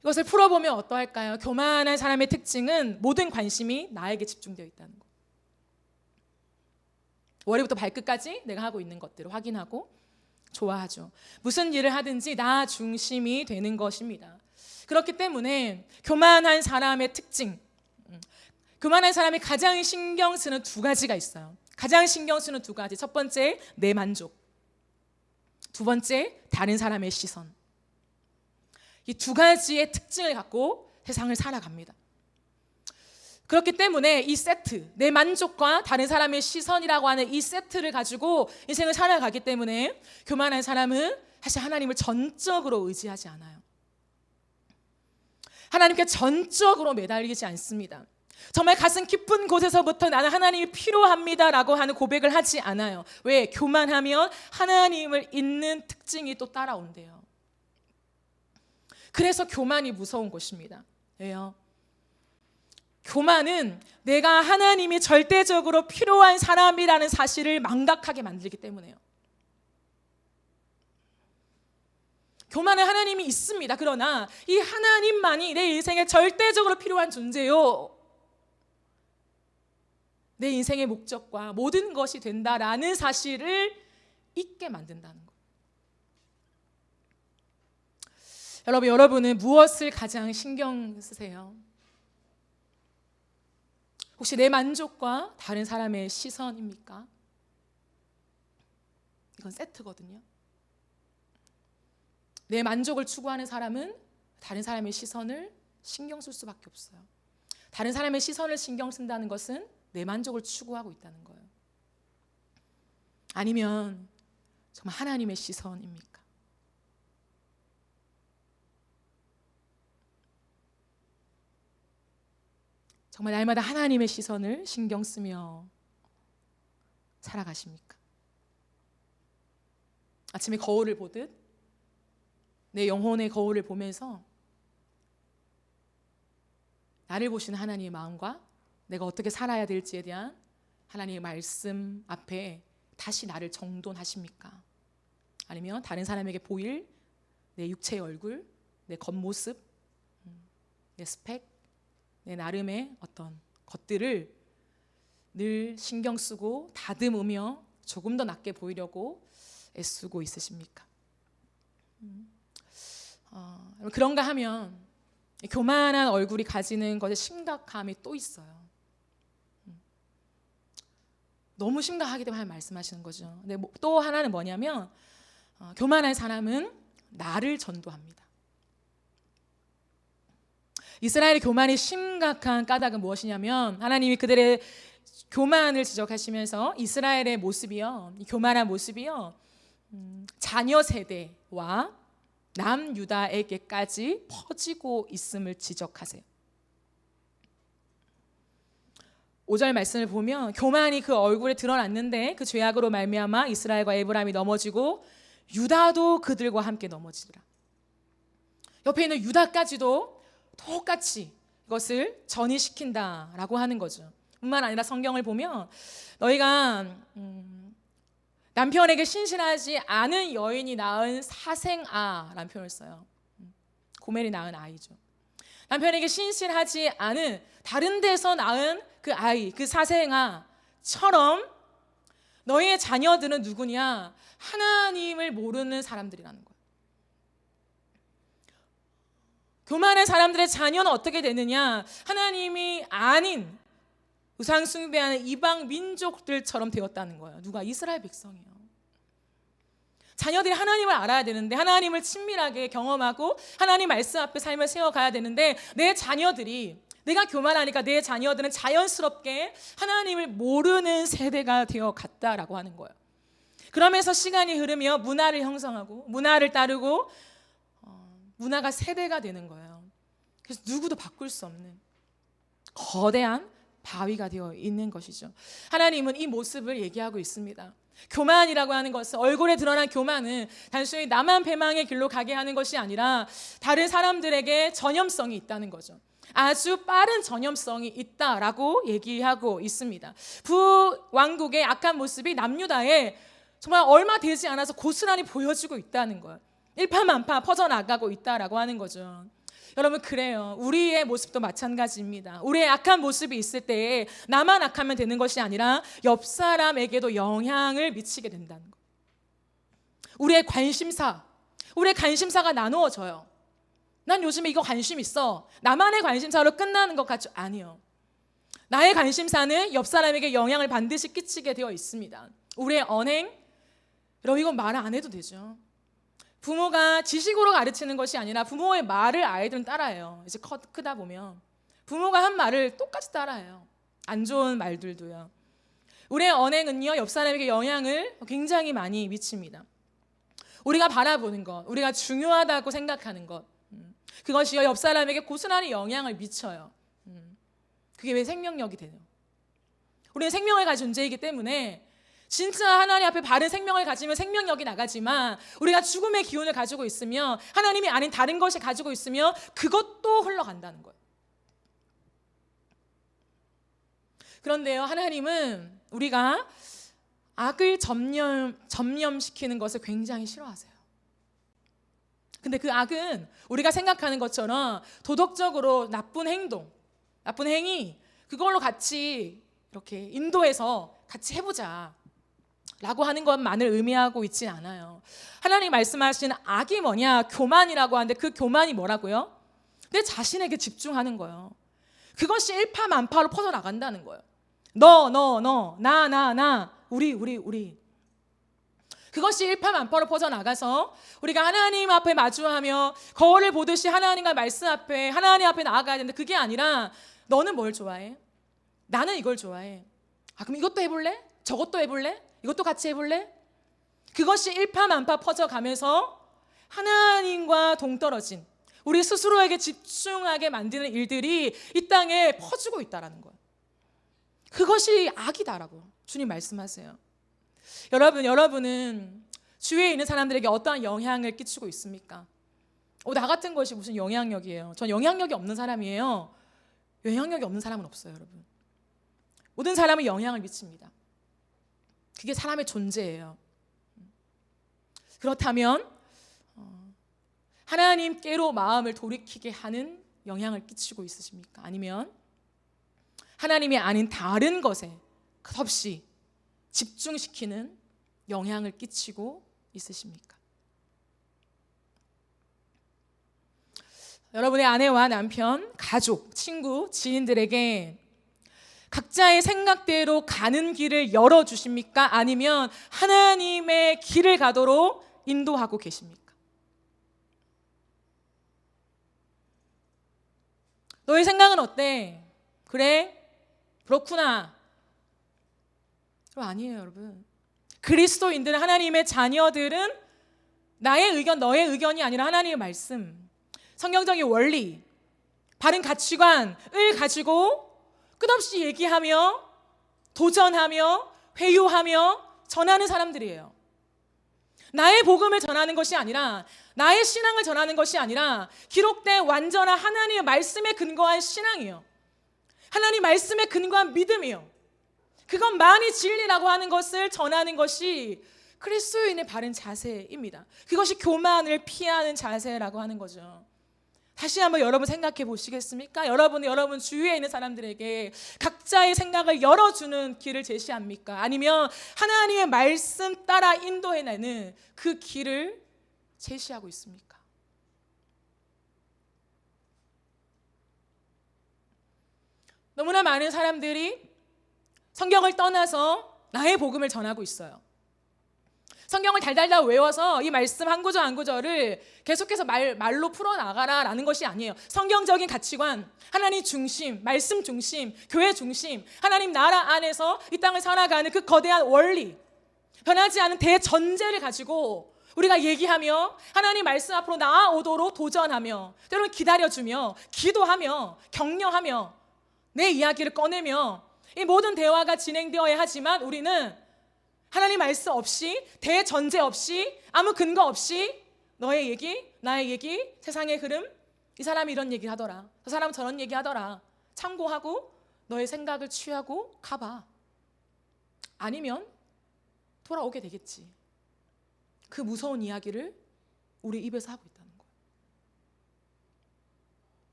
이것을 풀어보면 어떠할까요? 교만한 사람의 특징은 모든 관심이 나에게 집중되어 있다는 거. 머리부터 발끝까지 내가 하고 있는 것들을 확인하고 좋아하죠. 무슨 일을 하든지 나 중심이 되는 것입니다. 그렇기 때문에 교만한 사람의 특징, 교만한 사람이 가장 신경 쓰는 두 가지가 있어요. 가장 신경 쓰는 두 가지. 첫 번째, 내 만족. 두 번째, 다른 사람의 시선. 이 두 가지의 특징을 갖고 세상을 살아갑니다. 그렇기 때문에 이 세트, 내 만족과 다른 사람의 시선이라고 하는 이 세트를 가지고 인생을 살아가기 때문에 교만한 사람은 사실 하나님을 전적으로 의지하지 않아요. 하나님께 전적으로 매달리지 않습니다. 정말 가슴 깊은 곳에서부터 나는 하나님이 필요합니다라고 하는 고백을 하지 않아요. 왜? 교만하면 하나님을 잊는 특징이 또 따라온대요. 그래서 교만이 무서운 것입니다. 왜요? 교만은 내가 하나님이 절대적으로 필요한 사람이라는 사실을 망각하게 만들기 때문에요. 교만은 하나님이 있습니다. 그러나 이 하나님만이 내 인생에 절대적으로 필요한 존재요. 내 인생의 목적과 모든 것이 된다라는 사실을 잊게 만든다는 것. 여러분은 무엇을 가장 신경 쓰세요? 혹시 내 만족과 다른 사람의 시선입니까? 이건 세트거든요. 내 만족을 추구하는 사람은 다른 사람의 시선을 신경 쓸 수밖에 없어요. 다른 사람의 시선을 신경 쓴다는 것은 내 만족을 추구하고 있다는 거예요. 아니면 정말 하나님의 시선입니까? 정말 날마다 하나님의 시선을 신경 쓰며 살아가십니까? 아침에 거울을 보듯 내 영혼의 거울을 보면서 나를 보시는 하나님의 마음과 내가 어떻게 살아야 될지에 대한 하나님의 말씀 앞에 다시 나를 정돈하십니까? 아니면 다른 사람에게 보일 내 육체의 얼굴, 내 겉모습, 내 스펙, 내 나름의 어떤 것들을 늘 신경 쓰고 다듬으며 조금 더 낫게 보이려고 애쓰고 있으십니까? 그런가 하면 교만한 얼굴이 가지는 것의 심각함이 또 있어요. 너무 심각하기 때문에 말씀하시는 거죠. 근데 또 하나는 뭐냐면 교만한 사람은 나를 전도합니다. 이스라엘의 교만이 심각한 까닭은 무엇이냐면 하나님이 그들의 교만을 지적하시면서 이스라엘의 모습이요, 이 교만한 모습이요, 자녀 세대와 남유다에게까지 퍼지고 있음을 지적하세요. 5절 말씀을 보면 교만이 그 얼굴에 드러났는데 그 죄악으로 말미암아 이스라엘과 에브라임이 넘어지고 유다도 그들과 함께 넘어지더라. 옆에 있는 유다까지도 똑같이 이것을 전이시킨다라고 하는 거죠. 뿐만 아니라 성경을 보면 너희가 남편에게 신실하지 않은 여인이 낳은 사생아라는 표현을 써요. 고멜이 낳은 아이죠. 남편에게 신실하지 않은 다른 데서 낳은 그 아이, 그 사생아처럼 너희의 자녀들은 누구냐? 하나님을 모르는 사람들이라는 거예요. 교만한 사람들의 자녀는 어떻게 되느냐? 하나님이 아닌 우상 숭배하는 이방 민족들처럼 되었다는 거예요. 누가? 이스라엘 백성이에요. 자녀들이 하나님을 알아야 되는데, 하나님을 친밀하게 경험하고 하나님 말씀 앞에 삶을 세워가야 되는데, 내 자녀들이, 내가 교만하니까 내 자녀들은 자연스럽게 하나님을 모르는 세대가 되어 갔다라고 하는 거예요. 그러면서 시간이 흐르며 문화를 형성하고 문화를 따르고 문화가 세대가 되는 거예요. 그래서 누구도 바꿀 수 없는 거대한 바위가 되어 있는 것이죠. 하나님은 이 모습을 얘기하고 있습니다. 교만이라고 하는 것은, 얼굴에 드러난 교만은 단순히 나만 패망의 길로 가게 하는 것이 아니라 다른 사람들에게 전염성이 있다는 거죠. 아주 빠른 전염성이 있다라고 얘기하고 있습니다. 부왕국의 악한 모습이 남유다에 정말 얼마 되지 않아서 고스란히 보여지고 있다는 거예요. 일파만파 퍼져나가고 있다라고 하는 거죠. 여러분, 그래요. 우리의 모습도 마찬가지입니다. 우리의 악한 모습이 있을 때에 나만 악하면 되는 것이 아니라 옆 사람에게도 영향을 미치게 된다는 거예요. 우리의 관심사가 나누어져요. 난 요즘에 이거 관심 있어. 나만의 관심사로 끝나는 것 같죠? 아니요. 나의 관심사는 옆 사람에게 영향을 반드시 끼치게 되어 있습니다. 우리의 언행, 여러분, 이건 말 안 해도 되죠. 부모가 지식으로 가르치는 것이 아니라 부모의 말을 아이들은 따라해요. 이제 크다 보면 부모가 한 말을 똑같이 따라해요. 안 좋은 말들도요. 우리의 언행은요, 옆 사람에게 영향을 굉장히 많이 미칩니다. 우리가 바라보는 것, 우리가 중요하다고 생각하는 것, 그것이요, 옆 사람에게 고스란히 영향을 미쳐요. 그게 왜 생명력이 돼요? 우리는 생명을 가진 존재이기 때문에 진짜 하나님 앞에 바른 생명을 가지면 생명력이 나가지만, 우리가 죽음의 기운을 가지고 있으며 하나님이 아닌 다른 것을 가지고 있으며 그것도 흘러간다는 거예요. 그런데요, 하나님은 우리가 악을 점령시키는 것을 굉장히 싫어하세요. 근데 그 악은 우리가 생각하는 것처럼 도덕적으로 나쁜 행동, 나쁜 행위, 그걸로 같이 이렇게 인도해서 같이 해보자 라고 하는 것만을 의미하고 있지 않아요. 하나님 말씀하시는 악이 뭐냐? 교만이라고 하는데, 그 교만이 뭐라고요? 내 자신에게 집중하는 거예요. 그것이 일파만파로 퍼져나간다는 거예요. 너, 나, 우리. 그것이 일파만파로 퍼져나가서 우리가 하나님 앞에 마주하며 거울을 보듯이 하나님과 말씀 앞에, 하나님 앞에 나아가야 되는데, 그게 아니라 너는 뭘 좋아해? 나는 이걸 좋아해. 그럼 이것도 해볼래? 저것도 해볼래? 이것도 같이 해볼래? 그것이 일파만파 퍼져가면서 하나님과 동떨어진, 우리 스스로에게 집중하게 만드는 일들이 이 땅에 퍼지고 있다는 거예요. 그것이 악이다라고 주님 말씀하세요. 여러분은 주위에 있는 사람들에게 어떠한 영향을 끼치고 있습니까? 나 같은 것이 무슨 영향력이에요? 전 영향력이 없는 사람이에요. 영향력이 없는 사람은 없어요, 여러분. 모든 사람은 영향을 미칩니다. 그게 사람의 존재예요. 그렇다면 하나님께로 마음을 돌이키게 하는 영향을 끼치고 있으십니까? 아니면 하나님이 아닌 다른 것에 끝없이 집중시키는 영향을 끼치고 있으십니까? 여러분의 아내와 남편, 가족, 친구, 지인들에게 각자의 생각대로 가는 길을 열어주십니까? 아니면 하나님의 길을 가도록 인도하고 계십니까? 너의 생각은 어때? 그래? 그렇구나. 아니에요, 여러분. 그리스도인들은, 하나님의 자녀들은 나의 의견, 너의 의견이 아니라 하나님의 말씀, 성경적인 원리, 바른 가치관을 가지고 끝없이 얘기하며 도전하며 회유하며 전하는 사람들이에요. 나의 복음을 전하는 것이 아니라, 나의 신앙을 전하는 것이 아니라 기록된 완전한 하나님의 말씀에 근거한 신앙이에요. 하나님 말씀에 근거한 믿음이에요. 그것만이 진리라고 하는 것을 전하는 것이 그리스도인의 바른 자세입니다. 그것이 교만을 피하는 자세라고 하는 거죠. 다시 한번 여러분 생각해 보시겠습니까? 여러분 주위에 있는 사람들에게 각자의 생각을 열어주는 길을 제시합니까? 아니면 하나님의 말씀 따라 인도해내는 그 길을 제시하고 있습니까? 너무나 많은 사람들이 성경을 떠나서 나의 복음을 전하고 있어요. 성경을 달달달 외워서 이 말씀 한 구절 한 구절을 계속해서 말로 풀어나가라라는 것이 아니에요. 성경적인 가치관, 하나님 중심, 말씀 중심, 교회 중심, 하나님 나라 안에서 이 땅을 살아가는 그 거대한 원리, 변하지 않은 대전제를 가지고 우리가 얘기하며 하나님 말씀 앞으로 나아오도록 도전하며, 때로는 기다려주며, 기도하며, 격려하며, 내 이야기를 꺼내며 이 모든 대화가 진행되어야 하지만, 우리는 하나님 말씀 없이, 대전제 없이, 아무 근거 없이 너의 얘기, 나의 얘기, 세상의 흐름, 이 사람이 이런 얘기를 하더라, 저 사람은 저런 얘기 하더라, 참고하고 너의 생각을 취하고 가봐. 아니면 돌아오게 되겠지. 그 무서운 이야기를 우리 입에서 하고 있다는 거예요.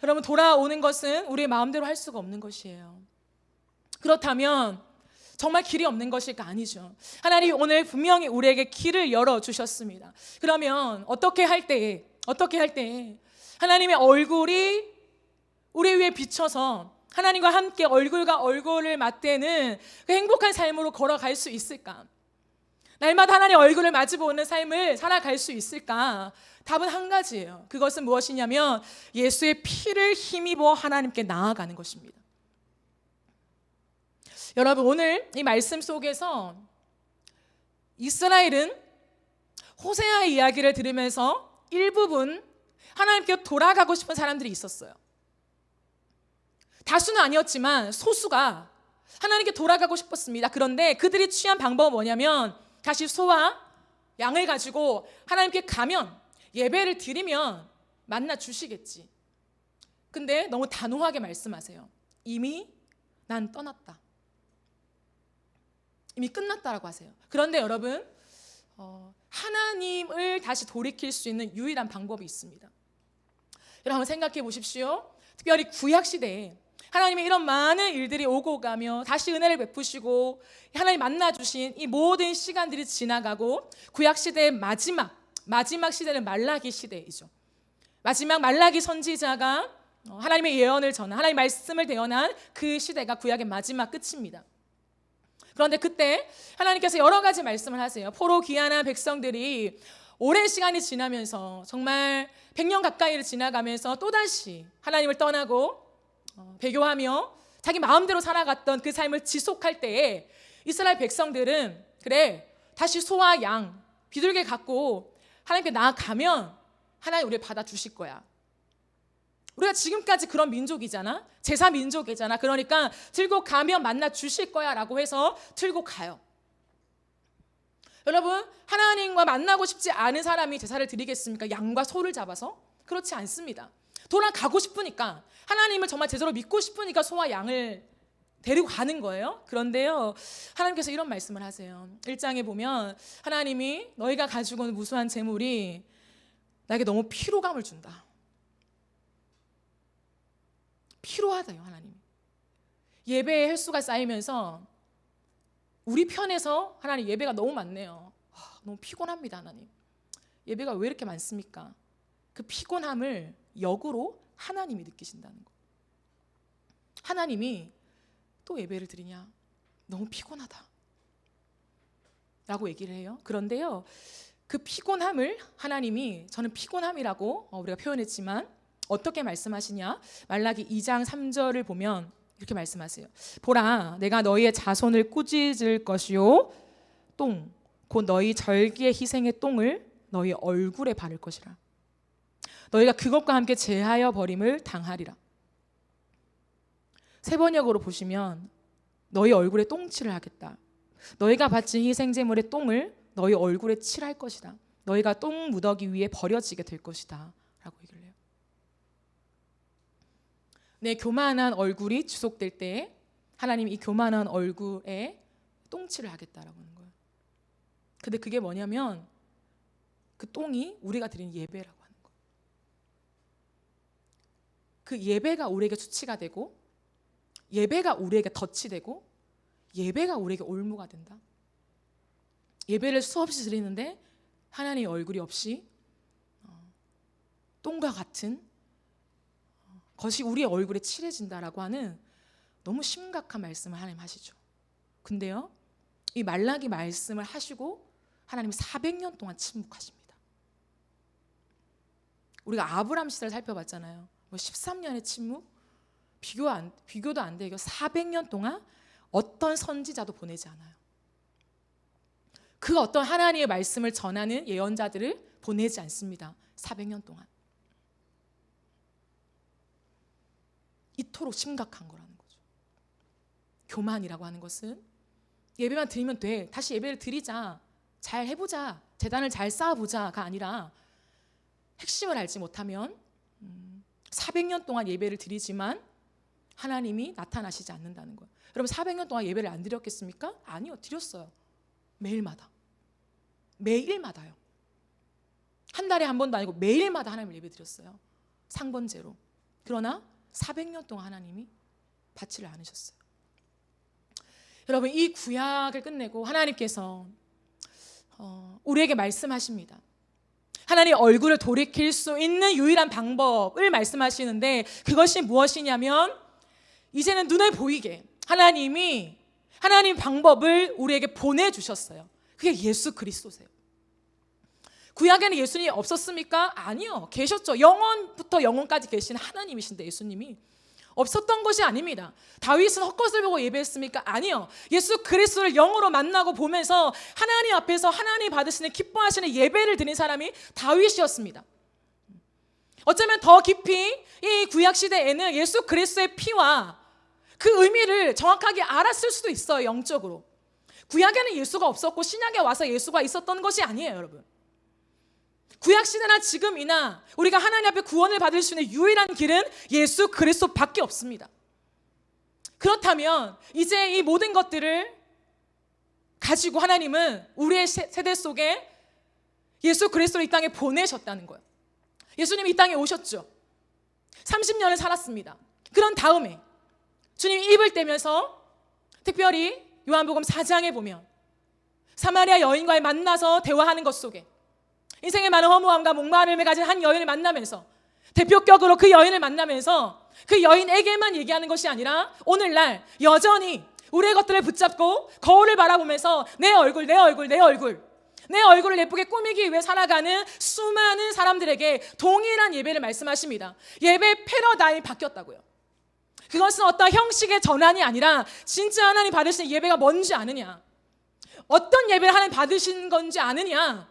여러분, 돌아오는 것은 우리의 마음대로 할 수가 없는 것이에요. 그렇다면 정말 길이 없는 것일까? 아니죠. 하나님이 오늘 분명히 우리에게 길을 열어주셨습니다. 그러면 어떻게 할 때에 하나님의 얼굴이 우리 위에 비쳐서 하나님과 함께 얼굴과 얼굴을 맞대는 그 행복한 삶으로 걸어갈 수 있을까? 날마다 하나님의 얼굴을 마주보는 삶을 살아갈 수 있을까? 답은 한 가지예요. 그것은 무엇이냐면 예수의 피를 힘입어 하나님께 나아가는 것입니다. 여러분, 오늘 이 말씀 속에서 이스라엘은 호세아의 이야기를 들으면서 일부분 하나님께 돌아가고 싶은 사람들이 있었어요. 다수는 아니었지만 소수가 하나님께 돌아가고 싶었습니다. 그런데 그들이 취한 방법은 뭐냐면, 다시 소와 양을 가지고 하나님께 가면, 예배를 드리면 만나 주시겠지. 근데 너무 단호하게 말씀하세요. 이미 난 떠났다, 이미 끝났다라고 하세요. 그런데 여러분, 하나님을 다시 돌이킬 수 있는 유일한 방법이 있습니다. 여러분, 한번 생각해 보십시오. 특별히 구약 시대에 하나님의 이런 많은 일들이 오고 가며 다시 은혜를 베푸시고 하나님 만나주신 이 모든 시간들이 지나가고, 구약 시대의 마지막 시대는 말라기 시대이죠. 마지막 말라기 선지자가 하나님의 예언을 전한, 하나님의 말씀을 대언한 그 시대가 구약의 마지막 끝입니다. 그런데 그때 하나님께서 여러 가지 말씀을 하세요. 포로 귀환한 백성들이 오랜 시간이 지나면서, 정말 100년 가까이를 지나가면서 또다시 하나님을 떠나고 배교하며 자기 마음대로 살아갔던 그 삶을 지속할 때에 이스라엘 백성들은, 그래, 다시 소와 양 비둘기 갖고 하나님께 나아가면 하나님 우리를 받아주실 거야. 우리가 지금까지 그런 민족이잖아, 제사 민족이잖아. 그러니까 들고 가면 만나 주실 거야 라고 해서 들고 가요. 여러분, 하나님과 만나고 싶지 않은 사람이 제사를 드리겠습니까? 양과 소를 잡아서? 그렇지 않습니다. 돌아가고 싶으니까, 하나님을 정말 제대로 믿고 싶으니까 소와 양을 데리고 가는 거예요. 그런데요, 하나님께서 이런 말씀을 하세요. 1장에 보면 하나님이 너희가 가지고 온 무수한 재물이 나에게 너무 피로감을 준다. 피로하다요. 하나님, 예배의 횟수가 쌓이면서 우리 편에서 하나님 예배가 너무 많네요. 너무 피곤합니다. 하나님, 예배가 왜 이렇게 많습니까? 그 피곤함을 역으로 하나님이 느끼신다는 거. 하나님이 또 예배를 드리냐, 너무 피곤하다 라고 얘기를 해요. 그런데요, 그 피곤함을 하나님이, 저는 피곤함이라고 우리가 표현했지만 어떻게 말씀하시냐, 말라기 2장 3절을 보면 이렇게 말씀하세요. 보라, 내가 너희의 자손을 꾸짖을 것이요 똥, 곧 너희 절기의 희생의 똥을 너희 얼굴에 바를 것이라. 너희가 그것과 함께 제하여 버림을 당하리라. 세 번역으로 보시면 너희 얼굴에 똥칠을 하겠다. 너희가 바친 희생 제물의 똥을 너희 얼굴에 칠할 것이다. 너희가 똥 무더기 위에 버려지게 될 것이다 라고 얘기를 해요. 내 교만한 얼굴이 지속될 때 하나님이 이 교만한 얼굴에 똥칠을 하겠다라고 하는 거예요. 근데 그게 뭐냐면 그 똥이 우리가 드리는 예배라고 하는 거예요. 그 예배가 우리에게 수치가 되고, 예배가 우리에게 덫이 되고, 예배가 우리에게 올무가 된다. 예배를 수없이 드리는데 하나님의 얼굴이 없이 똥과 같은 것이 우리의 얼굴에 칠해진다라고 하는 너무 심각한 말씀을 하나님 하시죠. 근데요, 이 말라기 말씀을 하시고 하나님 400년 동안 침묵하십니다. 우리가 아브람 시대를 살펴봤잖아요. 13년의 침묵, 비교도 안 돼. 이거 400년 동안 어떤 선지자도 보내지 않아요. 그 어떤 하나님의 말씀을 전하는 예언자들을 보내지 않습니다. 400년 동안. 이토록 심각한 거라는 거죠. 교만이라고 하는 것은 예배만 드리면 돼. 다시 예배를 드리자. 잘 해보자. 재단을 잘 쌓아보자가 아니라 핵심을 알지 못하면 400년 동안 예배를 드리지만 하나님이 나타나시지 않는다는 거예요. 여러분 400년 동안 예배를 안 드렸겠습니까? 아니요. 드렸어요. 매일마다. 매일마다요. 한 달에 한 번도 아니고 매일마다 하나님을 예배 드렸어요. 상번제로. 그러나 400년 동안 하나님이 받지를 않으셨어요. 여러분 이 구약을 끝내고 하나님께서 우리에게 말씀하십니다. 하나님의 얼굴을 돌이킬 수 있는 유일한 방법을 말씀하시는데 그것이 무엇이냐면 이제는 눈에 보이게 하나님이 하나님 방법을 우리에게 보내주셨어요. 그게 예수 그리스도세요. 구약에는 예수님이 없었습니까? 아니요. 계셨죠. 영원부터 영원까지 계신 하나님이신데 예수님이 없었던 것이 아닙니다. 다윗은 헛것을 보고 예배했습니까? 아니요. 예수 그리스도를 영으로 만나고 보면서 하나님 앞에서 하나님 받으시는 기뻐하시는 예배를 드린 사람이 다윗이었습니다. 어쩌면 더 깊이 이 구약 시대에는 예수 그리스도의 피와 그 의미를 정확하게 알았을 수도 있어요. 영적으로. 구약에는 예수가 없었고 신약에 와서 예수가 있었던 것이 아니에요, 여러분. 구약 시대나 지금이나 우리가 하나님 앞에 구원을 받을 수 있는 유일한 길은 예수 그리스도밖에 없습니다. 그렇다면 이제 이 모든 것들을 가지고 하나님은 우리의 세대 속에 예수 그리스도를 이 땅에 보내셨다는 거예요. 예수님이 이 땅에 오셨죠. 30년을 살았습니다. 그런 다음에 주님이 입을 떼면서 특별히 요한복음 4장에 보면 사마리아 여인과의 만나서 대화하는 것 속에 인생의 많은 허무함과 목마름을 가진 한 여인을 만나면서 대표격으로 그 여인을 만나면서 그 여인에게만 얘기하는 것이 아니라 오늘날 여전히 우리의 것들을 붙잡고 거울을 바라보면서 내 얼굴, 내 얼굴, 내 얼굴, 내 얼굴을 예쁘게 꾸미기 위해 살아가는 수많은 사람들에게 동일한 예배를 말씀하십니다. 예배 패러다임이 바뀌었다고요. 그것은 어떤 형식의 전환이 아니라 진짜 하나님 받으시는 예배가 뭔지 아느냐, 어떤 예배를 하나님 받으시는 건지 아느냐,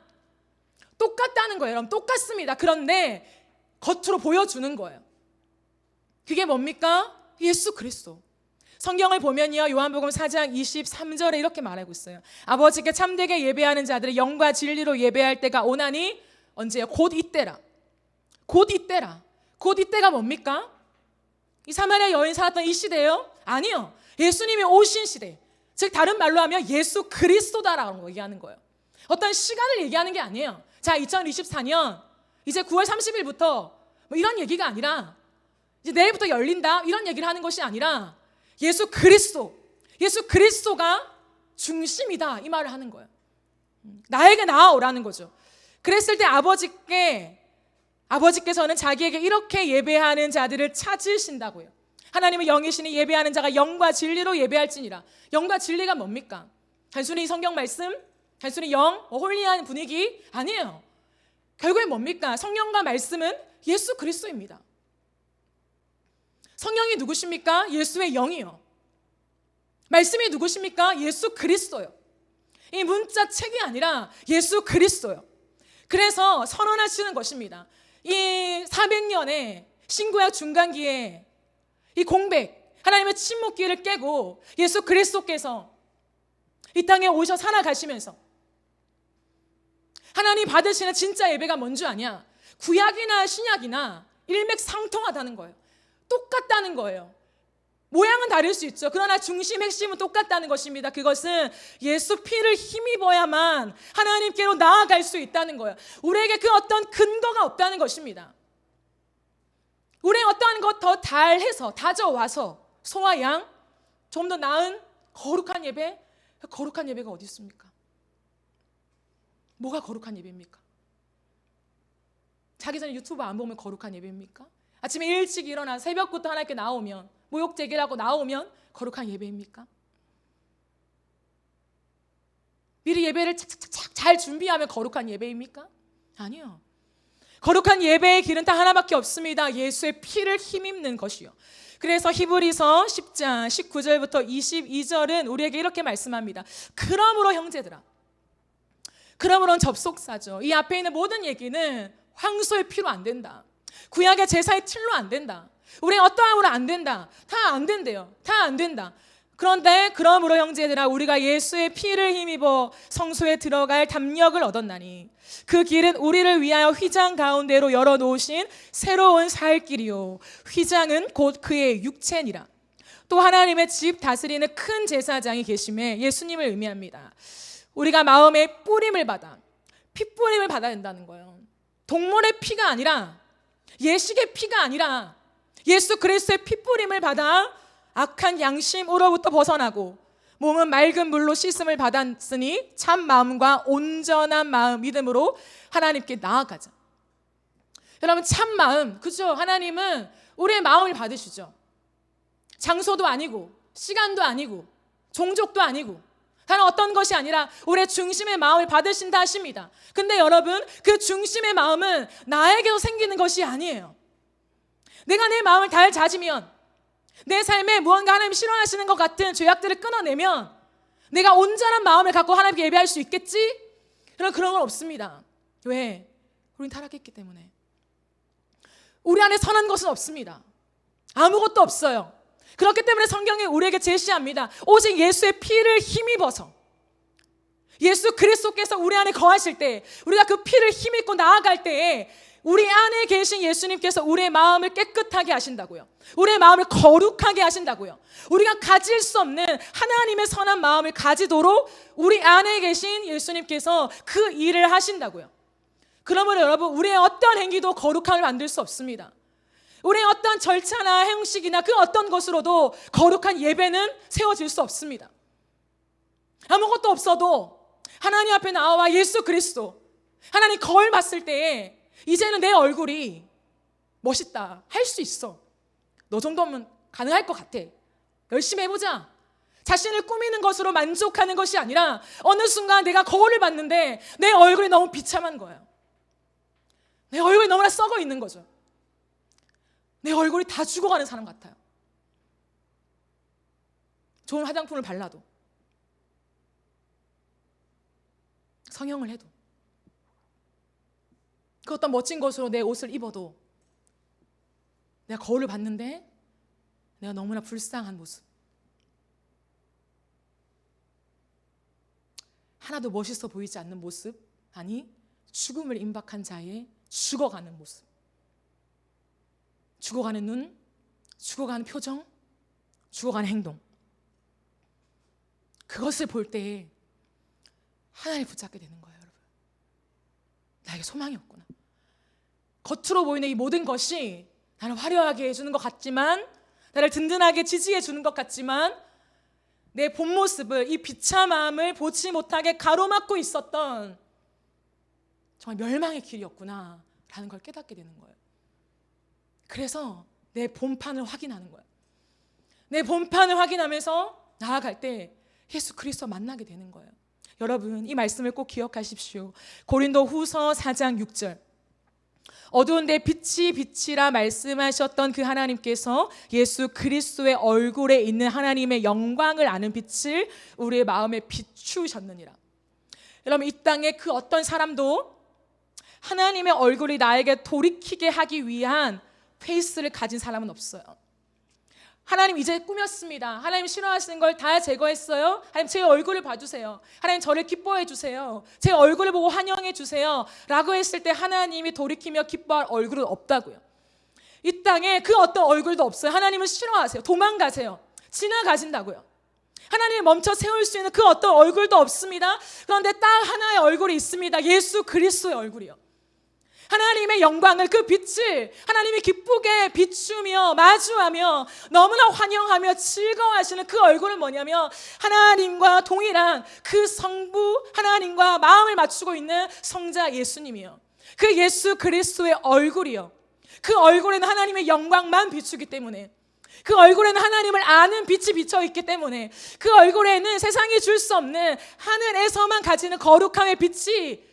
똑같다는 거예요. 여러분 똑같습니다. 그런데 겉으로 보여주는 거예요. 그게 뭡니까? 예수 그리스도. 성경을 보면요, 요한복음 4장 23절에 이렇게 말하고 있어요. 아버지께 참되게 예배하는 자들이 영과 진리로 예배할 때가 오나니 언제요? 곧 이때라. 곧 이때라. 곧 이때가 뭡니까? 이 사마리아 여인 살았던 이 시대예요? 아니요. 예수님이 오신 시대. 즉 다른 말로 하면 예수 그리스도다라고 얘기하는 거예요. 어떤 시간을 얘기하는 게 아니에요. 자, 2024년 이제 9월 30일부터 뭐 이런 얘기가 아니라 이제 내일부터 열린다 이런 얘기를 하는 것이 아니라 예수 그리스도가 중심이다 이 말을 하는 거예요. 나에게 나아오라는 거죠. 그랬을 때 아버지께서는 자기에게 이렇게 예배하는 자들을 찾으신다고요. 하나님의 영이시니 예배하는 자가 영과 진리로 예배할지니라. 영과 진리가 뭡니까? 단순히 성경 말씀, 단순히 홀리한 분위기 아니에요. 결국에 뭡니까? 성령과 말씀은 예수 그리스도입니다. 성령이 누구십니까? 예수의 영이요. 말씀이 누구십니까? 예수 그리스도요. 이 문자 책이 아니라 예수 그리스도요. 그래서 선언하시는 것입니다. 이 400년의 신구약 중간기에 이 공백, 하나님의 침묵기를 깨고 예수 그리스도께서 이 땅에 오셔 살아가시면서 하나님 받으시는 진짜 예배가 뭔 줄 아냐? 구약이나 신약이나 일맥상통하다는 거예요. 똑같다는 거예요. 모양은 다를 수 있죠. 그러나 중심, 핵심은 똑같다는 것입니다. 그것은 예수 피를 힘입어야만 하나님께로 나아갈 수 있다는 거예요. 우리에게 그 어떤 근거가 없다는 것입니다. 우리의 어떠한 것 더 달해서 다져와서 소와 양, 좀 더 나은 거룩한 예배, 거룩한 예배가 어디 있습니까? 뭐가 거룩한 예배입니까? 자기 전에 유튜브 안 보면 거룩한 예배입니까? 아침에 일찍 일어나 새벽부터 하나님께 나오면, 모욕 제기하고 나오면 거룩한 예배입니까? 미리 예배를 착착착 잘 준비하면 거룩한 예배입니까? 아니요. 거룩한 예배의 길은 딱 하나밖에 없습니다. 예수의 피를 힘입는 것이요. 그래서 히브리서 10장 19절부터 22절은 우리에게 이렇게 말씀합니다. 그러므로 형제들아, 그러므로는 접속사죠. 이 앞에 있는 모든 얘기는 황소의 피로 안 된다. 구약의 제사의 틀로 안 된다. 우리 어떠함으로 안 된다. 다 안 된대요. 다 안 된다. 그런데 그러므로 형제들아, 우리가 예수의 피를 힘입어 성소에 들어갈 담력을 얻었나니 그 길은 우리를 위하여 휘장 가운데로 열어놓으신 새로운 살 길이요, 휘장은 곧 그의 육체니라. 또 하나님의 집 다스리는 큰 제사장이 계심에 예수님을 의미합니다. 우리가 마음의 뿌림을 받아, 핏뿌림을 받아야 된다는 거예요. 동물의 피가 아니라, 예식의 피가 아니라 예수 그리스도의 핏뿌림을 받아 악한 양심으로부터 벗어나고 몸은 맑은 물로 씻음을 받았으니 참 마음과 온전한 마음 믿음으로 하나님께 나아가자. 여러분, 참 마음, 그죠? 하나님은 우리의 마음을 받으시죠. 장소도 아니고 시간도 아니고 종족도 아니고 다른 어떤 것이 아니라 우리의 중심의 마음을 받으신다 하십니다. 근데 여러분, 그 중심의 마음은 나에게도 생기는 것이 아니에요. 내가 내 마음을 잘 다지면, 내 삶에 무언가 하나님 싫어하시는 것 같은 죄악들을 끊어내면 내가 온전한 마음을 갖고 하나님께 예배할 수 있겠지? 그런 건 없습니다. 왜? 우린 타락했기 때문에. 우리 안에 선한 것은 없습니다. 아무것도 없어요. 그렇기 때문에 성경이 우리에게 제시합니다. 오직 예수의 피를 힘입어서, 예수 그리스도께서 우리 안에 거하실 때, 우리가 그 피를 힘입고 나아갈 때에 우리 안에 계신 예수님께서 우리의 마음을 깨끗하게 하신다고요. 우리의 마음을 거룩하게 하신다고요. 우리가 가질 수 없는 하나님의 선한 마음을 가지도록 우리 안에 계신 예수님께서 그 일을 하신다고요. 그러므로 여러분, 우리의 어떤 행위도 거룩함을 만들 수 없습니다. 우리의 어떤 절차나 형식이나 그 어떤 것으로도 거룩한 예배는 세워질 수 없습니다. 아무것도 없어도 하나님 앞에 나와 예수 그리스도, 하나님 거울 봤을 때에 이제는 내 얼굴이 멋있다, 할 수 있어, 너 정도면 가능할 것 같아, 열심히 해보자, 자신을 꾸미는 것으로 만족하는 것이 아니라 어느 순간 내가 거울을 봤는데 내 얼굴이 너무 비참한 거예요. 내 얼굴이 너무나 썩어 있는 거죠. 내 얼굴이 다 죽어가는 사람 같아요. 좋은 화장품을 발라도, 성형을 해도, 그 어떤 멋진 것으로 내 옷을 입어도 내가 거울을 봤는데 내가 너무나 불쌍한 모습, 하나도 멋있어 보이지 않는 모습, 아니 죽음을 임박한 자의 죽어가는 모습, 죽어가는 눈, 죽어가는 표정, 죽어가는 행동, 그것을 볼 때 하나를 붙잡게 되는 거예요. 여러분, 나에게 소망이 없구나. 겉으로 보이는 이 모든 것이 나를 화려하게 해주는 것 같지만, 나를 든든하게 지지해 주는 것 같지만, 내 본 모습을, 이 비참함을 보지 못하게 가로막고 있었던 정말 멸망의 길이었구나 라는 걸 깨닫게 되는 거예요. 그래서 내 본판을 확인하는 거예요. 내 본판을 확인하면서 나아갈 때 예수 그리스도 만나게 되는 거예요. 여러분, 이 말씀을 꼭 기억하십시오. 고린도 후서 4장 6절, 어두운데 빛이 빛이라 말씀하셨던 그 하나님께서 예수 그리스도의 얼굴에 있는 하나님의 영광을 아는 빛을 우리의 마음에 비추셨느니라. 여러분, 이 땅에 그 어떤 사람도 하나님의 얼굴이 나에게 돌이키게 하기 위한 페이스를 가진 사람은 없어요. 하나님 이제 꾸몄습니다. 하나님 싫어하시는 걸 다 제거했어요. 하나님 제 얼굴을 봐주세요. 하나님 저를 기뻐해 주세요. 제 얼굴을 보고 환영해 주세요 라고 했을 때 하나님이 돌이키며 기뻐할 얼굴은 없다고요. 이 땅에 그 어떤 얼굴도 없어요. 하나님을 싫어하세요. 도망가세요. 지나가신다고요. 하나님을 멈춰 세울 수 있는 그 어떤 얼굴도 없습니다. 그런데 딱 하나의 얼굴이 있습니다. 예수 그리스도의 얼굴이요. 하나님의 영광을, 그 빛을 하나님이 기쁘게 비추며 마주하며 너무나 환영하며 즐거워하시는 그 얼굴은 뭐냐면 하나님과 동일한 그 성부 하나님과 마음을 맞추고 있는 성자 예수님이요. 그 예수 그리스도의 얼굴이요. 그 얼굴에는 하나님의 영광만 비추기 때문에, 그 얼굴에는 하나님을 아는 빛이 비쳐 있기 때문에, 그 얼굴에는 세상이 줄 수 없는 하늘에서만 가지는 거룩함의 빛이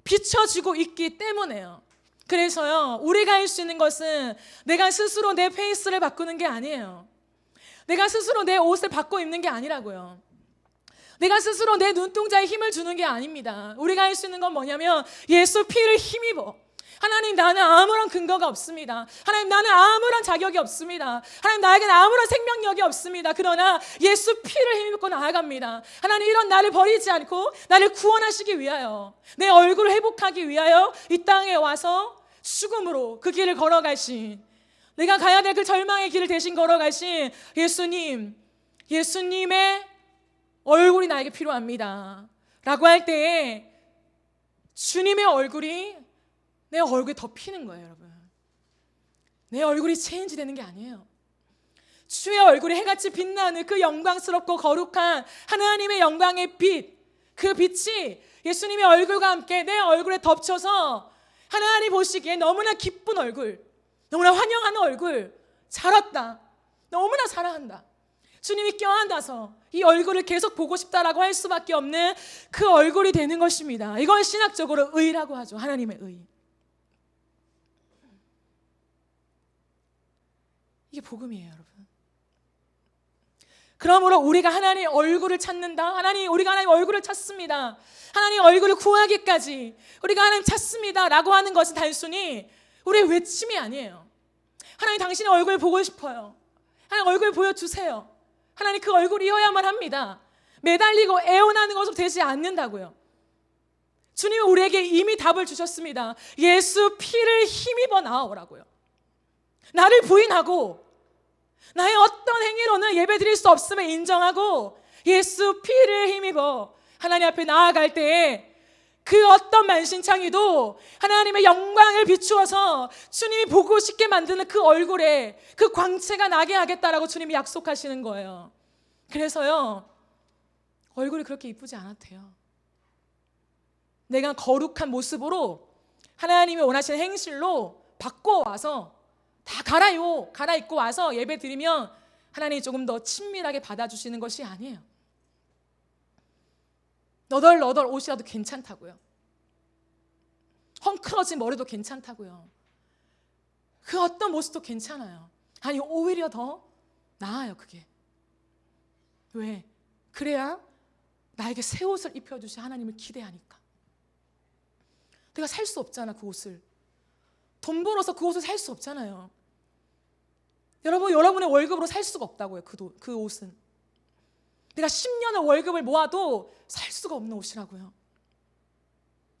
비춰지고 있기 때문에요. 그래서요, 우리가 할 수 있는 것은 내가 스스로 내 페이스를 바꾸는 게 아니에요. 내가 스스로 내 옷을 바꿔 입는 게 아니라고요. 내가 스스로 내 눈동자에 힘을 주는 게 아닙니다. 우리가 할 수 있는 건 뭐냐면 예수 피를 힘입어. 하나님, 나는 아무런 근거가 없습니다. 하나님, 나는 아무런 자격이 없습니다. 하나님, 나에게는 아무런 생명력이 없습니다. 그러나 예수 피를 힘입고 나아갑니다. 하나님, 이런 나를 버리지 않고 나를 구원하시기 위하여, 내 얼굴을 회복하기 위하여 이 땅에 와서 죽음으로 그 길을 걸어가신, 내가 가야 될 그 절망의 길을 대신 걸어가신 예수님, 예수님의 얼굴이 나에게 필요합니다 라고 할 때에 주님의 얼굴이 내 얼굴이 덮이는 거예요, 여러분. 내 얼굴이 체인지 되는 게 아니에요. 주의 얼굴이 해같이 빛나는 그 영광스럽고 거룩한 하나님의 영광의 빛, 그 빛이 예수님의 얼굴과 함께 내 얼굴에 덮쳐서 하나님 보시기에 너무나 기쁜 얼굴, 너무나 환영하는 얼굴, 잘 왔다, 너무나 사랑한다, 주님이 껴안아서 이 얼굴을 계속 보고 싶다라고 할 수밖에 없는 그 얼굴이 되는 것입니다. 이걸 신학적으로 의라고 하죠. 하나님의 의. 이게 복음이에요, 여러분. 그러므로 우리가 하나님의 얼굴을 찾는다. 우리가 하나님의 얼굴을 찾습니다. 하나님의 얼굴을 구하기까지 우리가 하나님 찾습니다 라고 하는 것은 단순히 우리의 외침이 아니에요. 하나님, 당신의 얼굴 보고 싶어요. 하나님, 얼굴 보여주세요. 하나님, 그 얼굴이어야만 합니다. 매달리고 애원하는 것으로 되지 않는다고요. 주님은 우리에게 이미 답을 주셨습니다. 예수 피를 힘입어 나아오라고요. 나를 부인하고 나의 어떤 행위로는 예배 드릴 수 없음을 인정하고 예수 피를 힘입어 하나님 앞에 나아갈 때에 그 어떤 만신창이도 하나님의 영광을 비추어서 주님이 보고 싶게 만드는 그 얼굴에 그 광채가 나게 하겠다라고 주님이 약속하시는 거예요. 그래서요, 얼굴이 그렇게 이쁘지 않아도 돼요. 내가 거룩한 모습으로 하나님이 원하시는 행실로 바꿔와서 다 갈아입고 와서 예배 드리면 하나님이 조금 더 친밀하게 받아주시는 것이 아니에요. 너덜너덜 옷이라도 괜찮다고요. 헝클어진 머리도 괜찮다고요. 그 어떤 모습도 괜찮아요. 아니, 오히려 더 나아요, 그게. 왜? 그래야 나에게 새 옷을 입혀주시 하나님을 기대하니까. 내가 살 수 없잖아, 그 옷을. 돈 벌어서 그 옷을 살 수 없잖아요. 여러분의 월급으로 살 수가 없다고요, 그 옷은. 내가 10년을 월급을 모아도 살 수가 없는 옷이라고요.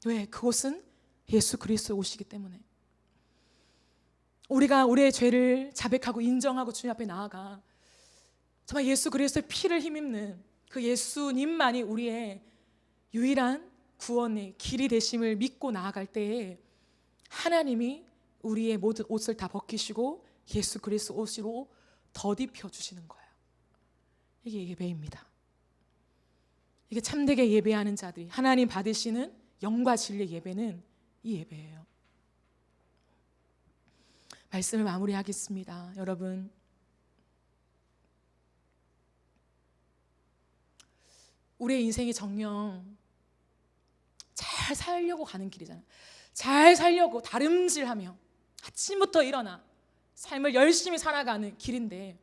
왜? 그 옷은 예수 그리스도의 옷이기 때문에. 우리가 우리의 죄를 자백하고 인정하고 주님 앞에 나아가 정말 예수 그리스도의 피를 힘입는 그 예수님만이 우리의 유일한 구원의 길이 되심을 믿고 나아갈 때에 하나님이 우리의 모든 옷을 다 벗기시고 예수 그리스도 옷으로 덧입혀 주시는 거예요. 이게 예배입니다. 이게 참되게 예배하는 자들이 하나님 받으시는 영과 진리의 예배는 이 예배예요. 말씀을 마무리하겠습니다. 여러분, 우리의 인생이 정녕 잘 살려고 가는 길이잖아요. 잘 살려고 다름질하며 아침부터 일어나 삶을 열심히 살아가는 길인데,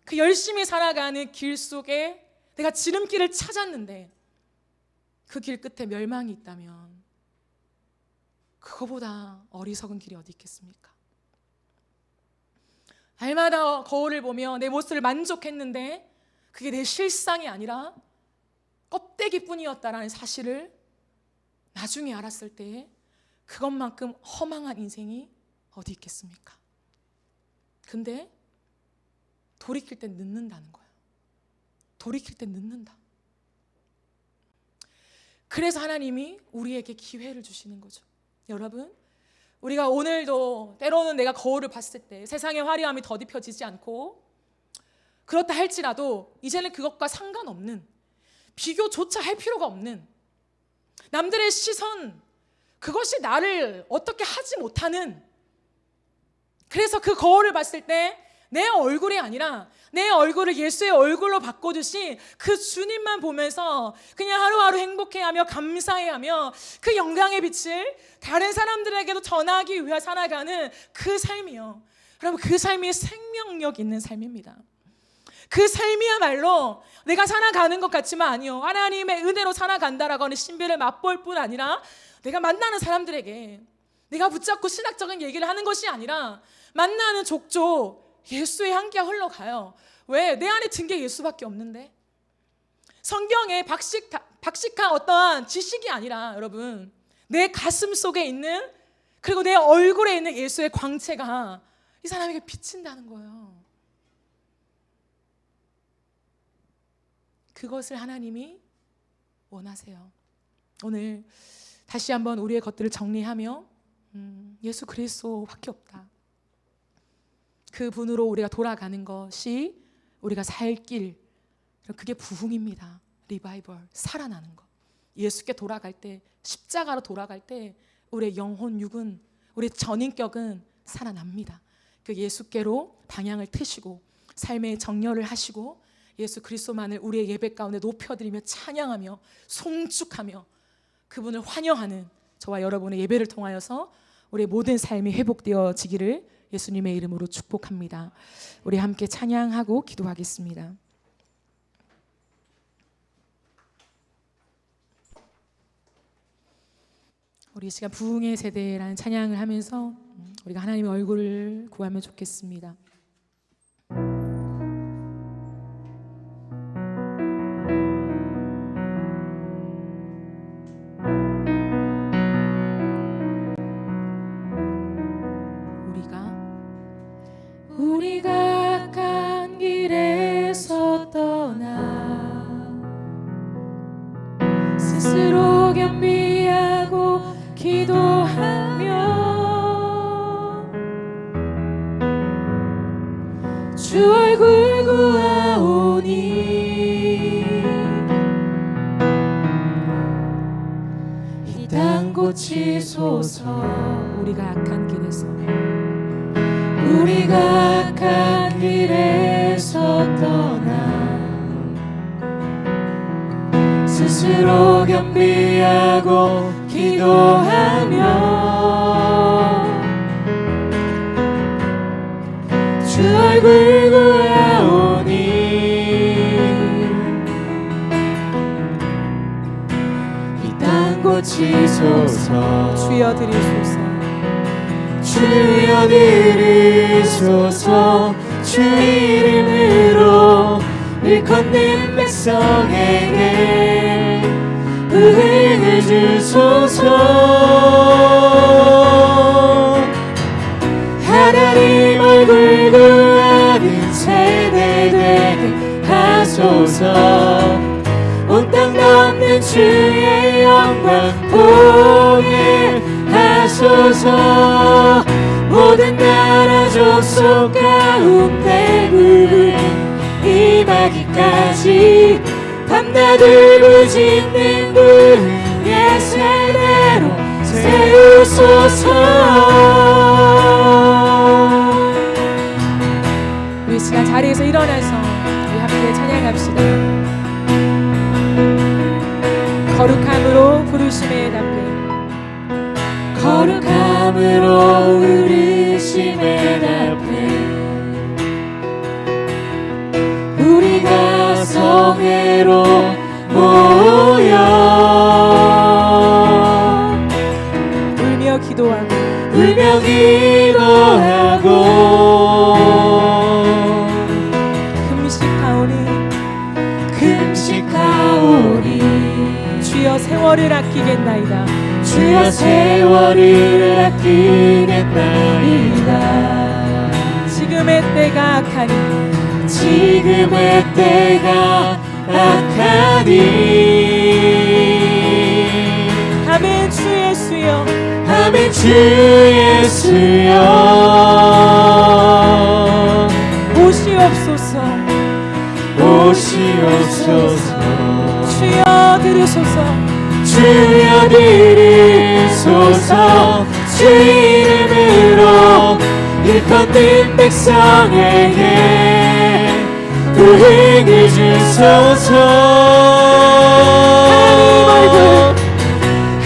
그 열심히 살아가는 길 속에 내가 지름길을 찾았는데 그 길 끝에 멸망이 있다면 그거보다 어리석은 길이 어디 있겠습니까? 날마다 거울을 보며 내 모습을 만족했는데 그게 내 실상이 아니라 껍데기뿐이었다라는 사실을 나중에 알았을 때 그것만큼 허망한 인생이 어디 있겠습니까? 근데 돌이킬 땐 늦는다는 거예요. 돌이킬 땐 늦는다. 그래서 하나님이 우리에게 기회를 주시는 거죠. 여러분, 우리가 오늘도 때로는 내가 거울을 봤을 때 세상의 화려함이 더딥혀지지 않고, 그렇다 할지라도 이제는 그것과 상관없는, 비교조차 할 필요가 없는, 남들의 시선, 그것이 나를 어떻게 하지 못하는, 그래서 그 거울을 봤을 때 내 얼굴이 아니라 내 얼굴을 예수의 얼굴로 바꿔주신 그 주님만 보면서 그냥 하루하루 행복해하며 감사해하며 그 영광의 빛을 다른 사람들에게도 전하기 위해 살아가는 그 삶이요, 여러분, 그 삶이 생명력 있는 삶입니다. 그 삶이야말로 내가 살아가는 것 같지만 아니요, 하나님의 은혜로 살아간다라고 하는 신비를 맛볼 뿐 아니라 내가 만나는 사람들에게 내가 붙잡고 신학적인 얘기를 하는 것이 아니라 만나는 족족 예수의 향기가 흘러가요. 왜? 내 안에 든 게 예수밖에 없는데. 성경에 박식한 어떠한 지식이 아니라 여러분, 내 가슴 속에 있는, 그리고 내 얼굴에 있는 예수의 광채가 이 사람에게 비친다는 거예요. 그것을 하나님이 원하세요. 오늘 다시 한번 우리의 것들을 정리하며 예수 그리스도밖에 없다, 그 분으로 우리가 돌아가는 것이 우리가 살 길, 그게 부흥입니다. 리바이벌, 살아나는 것. 예수께 돌아갈 때, 십자가로 돌아갈 때 우리의 영혼, 육은, 우리의 전인격은 살아납니다. 그 예수께로 방향을 트시고 삶의 정렬을 하시고 예수 그리스도만을 우리의 예배 가운데 높여드리며 찬양하며 송축하며 그분을 환영하는 저와 여러분의 예배를 통하여서 우리의 모든 삶이 회복되어지기를 예수님의 이름으로 축복합니다. 우리 함께 찬양하고 기도하겠습니다. 우리 이 시간 부흥의 세대라는 찬양을 하면서 우리가 하나님의 얼굴을 구하면 좋겠습니다. 우리가 간 길에서 떠나 스스로 겸비하고 기도하며 주 얼굴 구하오니 이 땅 고치소서. 우리가 악한 길에서, 우리가 악한 길에서 떠나 스스로 겸비하고 기도하며 주 얼굴 구하오니 이 땅 고치소서. 주여 드리소서. 주여 드리소서. 주 이름으로 일컫는 백성에게 은혜를 주소서. 하나님 얼굴 구하는 세대 되게 하소서. 온 땅 덮는 주의 영광 보게 하소서. 모든 나라 족속 가운데 구름 임하기까지 밤낮 울부짖는 부흥의 세대로 세우소서. 우리 시간 자리에서 일어나서 우리 함께 찬양합시다. 거룩함으로 부르심에 답해 마음으로 의심에 답해 우리가 성회로 모여 울며 기도하고 금식하오니 주여 세월을 아끼겠나이다. 주여 세월을 아끼겠나이다. 지금의 때가 악하니 지금의 때가 악하니 아멘 주 예수여 아멘 주 예수여 오시옵소서 오시옵소서 주여 들으소서 주여 들으소서 주 이름으로 일컫는 백성에게 도행을 주소서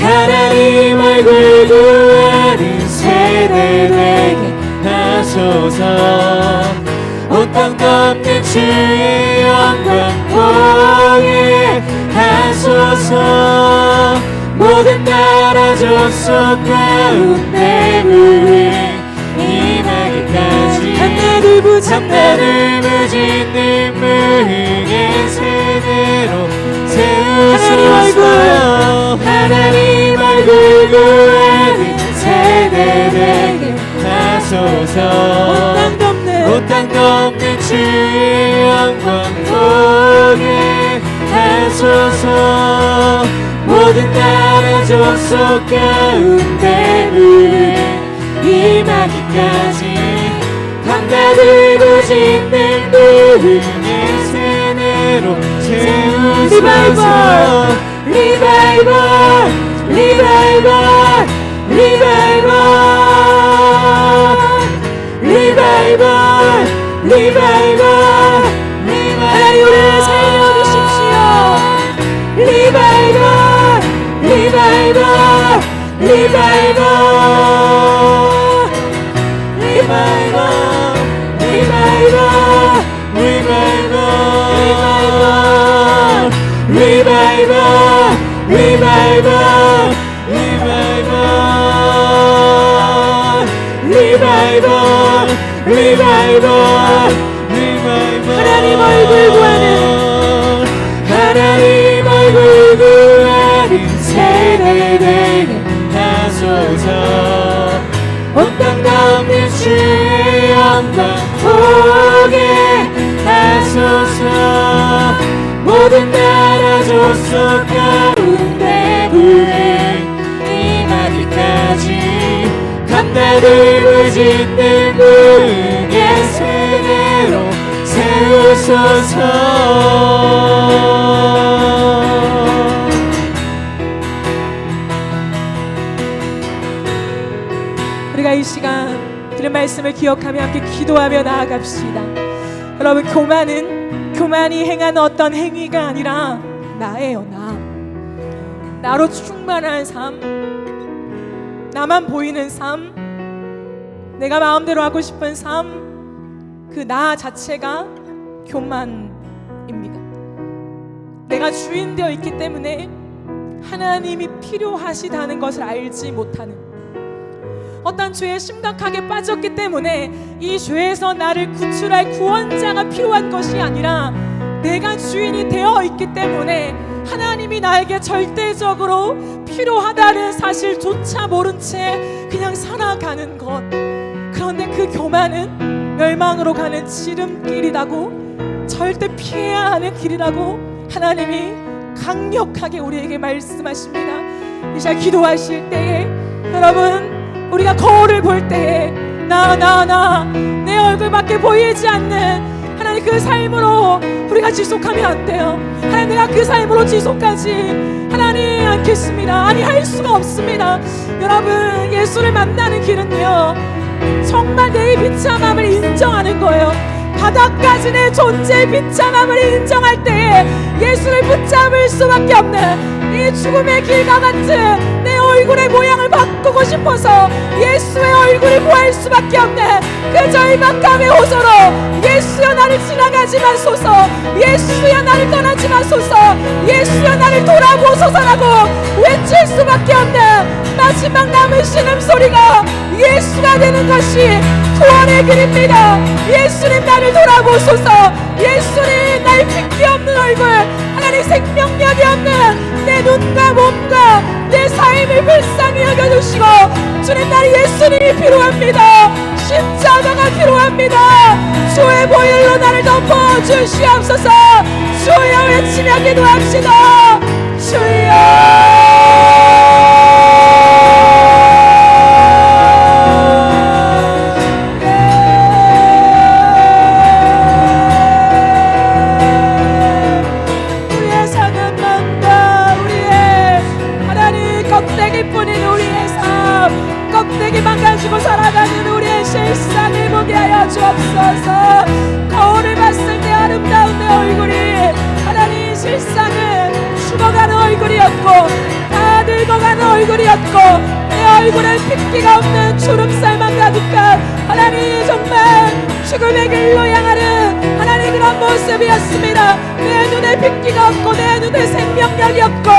하나님 얼굴 구하는 세대 되게 하소서 온 땅 덮는 주의 영광 보게 하소서 모든 나라 족속 가운데 부흥 임하기까지 참나를 부짓는 무흥의 세대로 세우소서 하나님 얼굴 구하는 세대 되게 하소서 온 땅 덮는 주의 영광 보게 하소서 모든 나라 족속 가운데 부흥 임하기까지 강가들 부짓는 부흥의 세대로 세우소서 리바이벌 리바이벌 리바이벌 리바이벌 리바이벌 하나님 우리를 살려주십시오. 리바이벌 리바이벌 리바이벌 리바이벌 리바이벌 리바이벌 리바이벌 리바이벌 리바이벌 리바이벌 하나님 얼굴 구하는 하나님 얼굴 구하는 세대 되게 하소서 온 땅 덮는 주의 영광 보게 하소서 모든 나라 족속 가운데 부흥 임하기까지 감나들 부짓는 부흥의 세대로 세우소서 우리가 이 시간 들은 말씀을 기억하며 함께 기도하며 나아갑시다. 여러분 교만이 행하는 어떤 행위가 아니라 나예요. 나로 충만한 삶, 나만 보이는 삶, 내가 마음대로 하고 싶은 삶, 그 나 자체가 교만입니다. 내가 주인되어 있기 때문에 하나님이 필요하시다는 것을 알지 못하는, 어떤 죄에 심각하게 빠졌기 때문에 이 죄에서 나를 구출할 구원자가 필요한 것이 아니라 내가 주인이 되어 있기 때문에 하나님이 나에게 절대적으로 필요하다는 사실조차 모른 채 그냥 살아가는 것. 그런데 그 교만은 멸망으로 가는 지름길이라고, 절대 피해야 하는 길이라고 하나님이 강력하게 우리에게 말씀하십니다. 이 시간 기도하실 때에 여러분, 우리가 거울을 볼 때에 내 얼굴밖에 보이지 않는 하나님 그 삶으로 우리가 지속하면 안 돼요. 하나님, 내가 그 삶으로 지속하지 하나님 않겠습니다. 아니, 할 수가 없습니다. 여러분, 예수를 만나는 길은요, 정말 내 비참함을 인정하는 거예요. 바닥까지 내 존재의 비참함을 인정할 때에 예수를 붙잡을 수밖에 없는 이 죽음의 길과 같은 내 얼굴의 모양을 바꾸고 싶어서 예수의 얼굴을 구할 수밖에 없네. 그 절박함의 호소로 예수여 나를 지나가지 마소서, 예수여 나를 떠나지 마소서, 예수여 나를 돌아보소서라고 외칠 수밖에 없는 마지막 남은 신음소리가 예수가 되는 것이 구원의 길입니다. 예수님 나를 돌아보소서. 예수님 나의 핏기 없는 얼굴, 하나님 생명력이 없는 내 눈과 몸과 내 삶을 불쌍히 여겨주시고, 주님 나의 예수님이 필요합니다. 십자가가 필요합니다. 주의 보혈로 나를 덮어주시옵소서. 주여 외치며 기도합시다. 주여. 껍데기만 가지고 살아가는 우리의 실상을 보게 하여 주옵소서. 거울을 봤을 때 아름다운 내 얼굴이 하나님 실상은 죽어가는 얼굴이었고 다 늙어가는 얼굴이었고 내 얼굴엔 핏기가 없는 주름살만 가득한 하나님 정말 죽음의 길로 향하는 하나님 그런 모습이었습니다. 내 눈에 핏기가 없고 내 눈에 생명력이 없고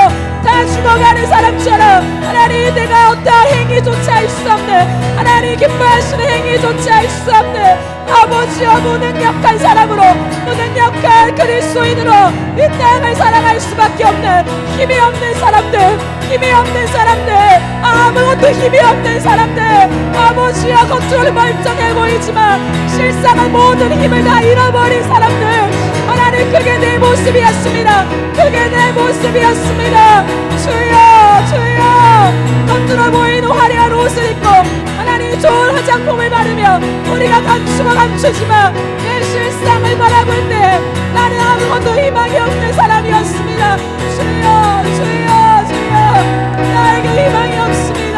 다 죽어가는 사람처럼 하나님 내가 어떠한 행위조차 할 수 없는 하나님 기뻐하시는 행위조차 할 수 없는 아버지여 무능력한 사람으로 무능력한 그리스도인으로 이 땅을 살아갈 수밖에 없는 힘이 없는 사람들, 힘이 없는 사람들, 아무것도 힘이 없는 사람들, 아버지여 겉으로 멀쩡해 보이지만 실상은 모든 힘을 다 잃어버린 사람들, 하나님 그게 내 모습이었습니다. 그게 내 모습이었습니다. 주여 주여, 겉으로 보이는 화려한 옷을 입고 하나님 좋은 화장품을 바르며 우리가 감추지만 내 실상을 바라볼 때 나는 아무것도 희망이 없는 사람이었습니다. 주여 주여 주여, 나에게 희망이 없습니다.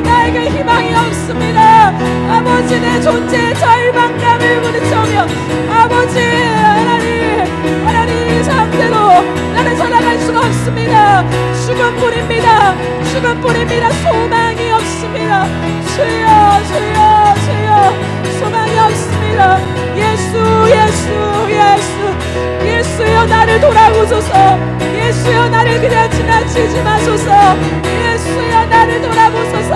나에게 희망이 없습니다. 아버지 내 존재의 절망감을 부딪혀오며 아버지 하나님 상태로 나는 살아갈 수가 없습니다. 죽음뿐입니다. 죽음뿐입니다. 소망이 없습니다. 주여 주여 주여, 소망이 없습니다. 예수 예수 예수, 예수여 나를 돌아보소서. 예수여 나를 그냥 지나치지 마소서. 예수여 나를 돌아보소서.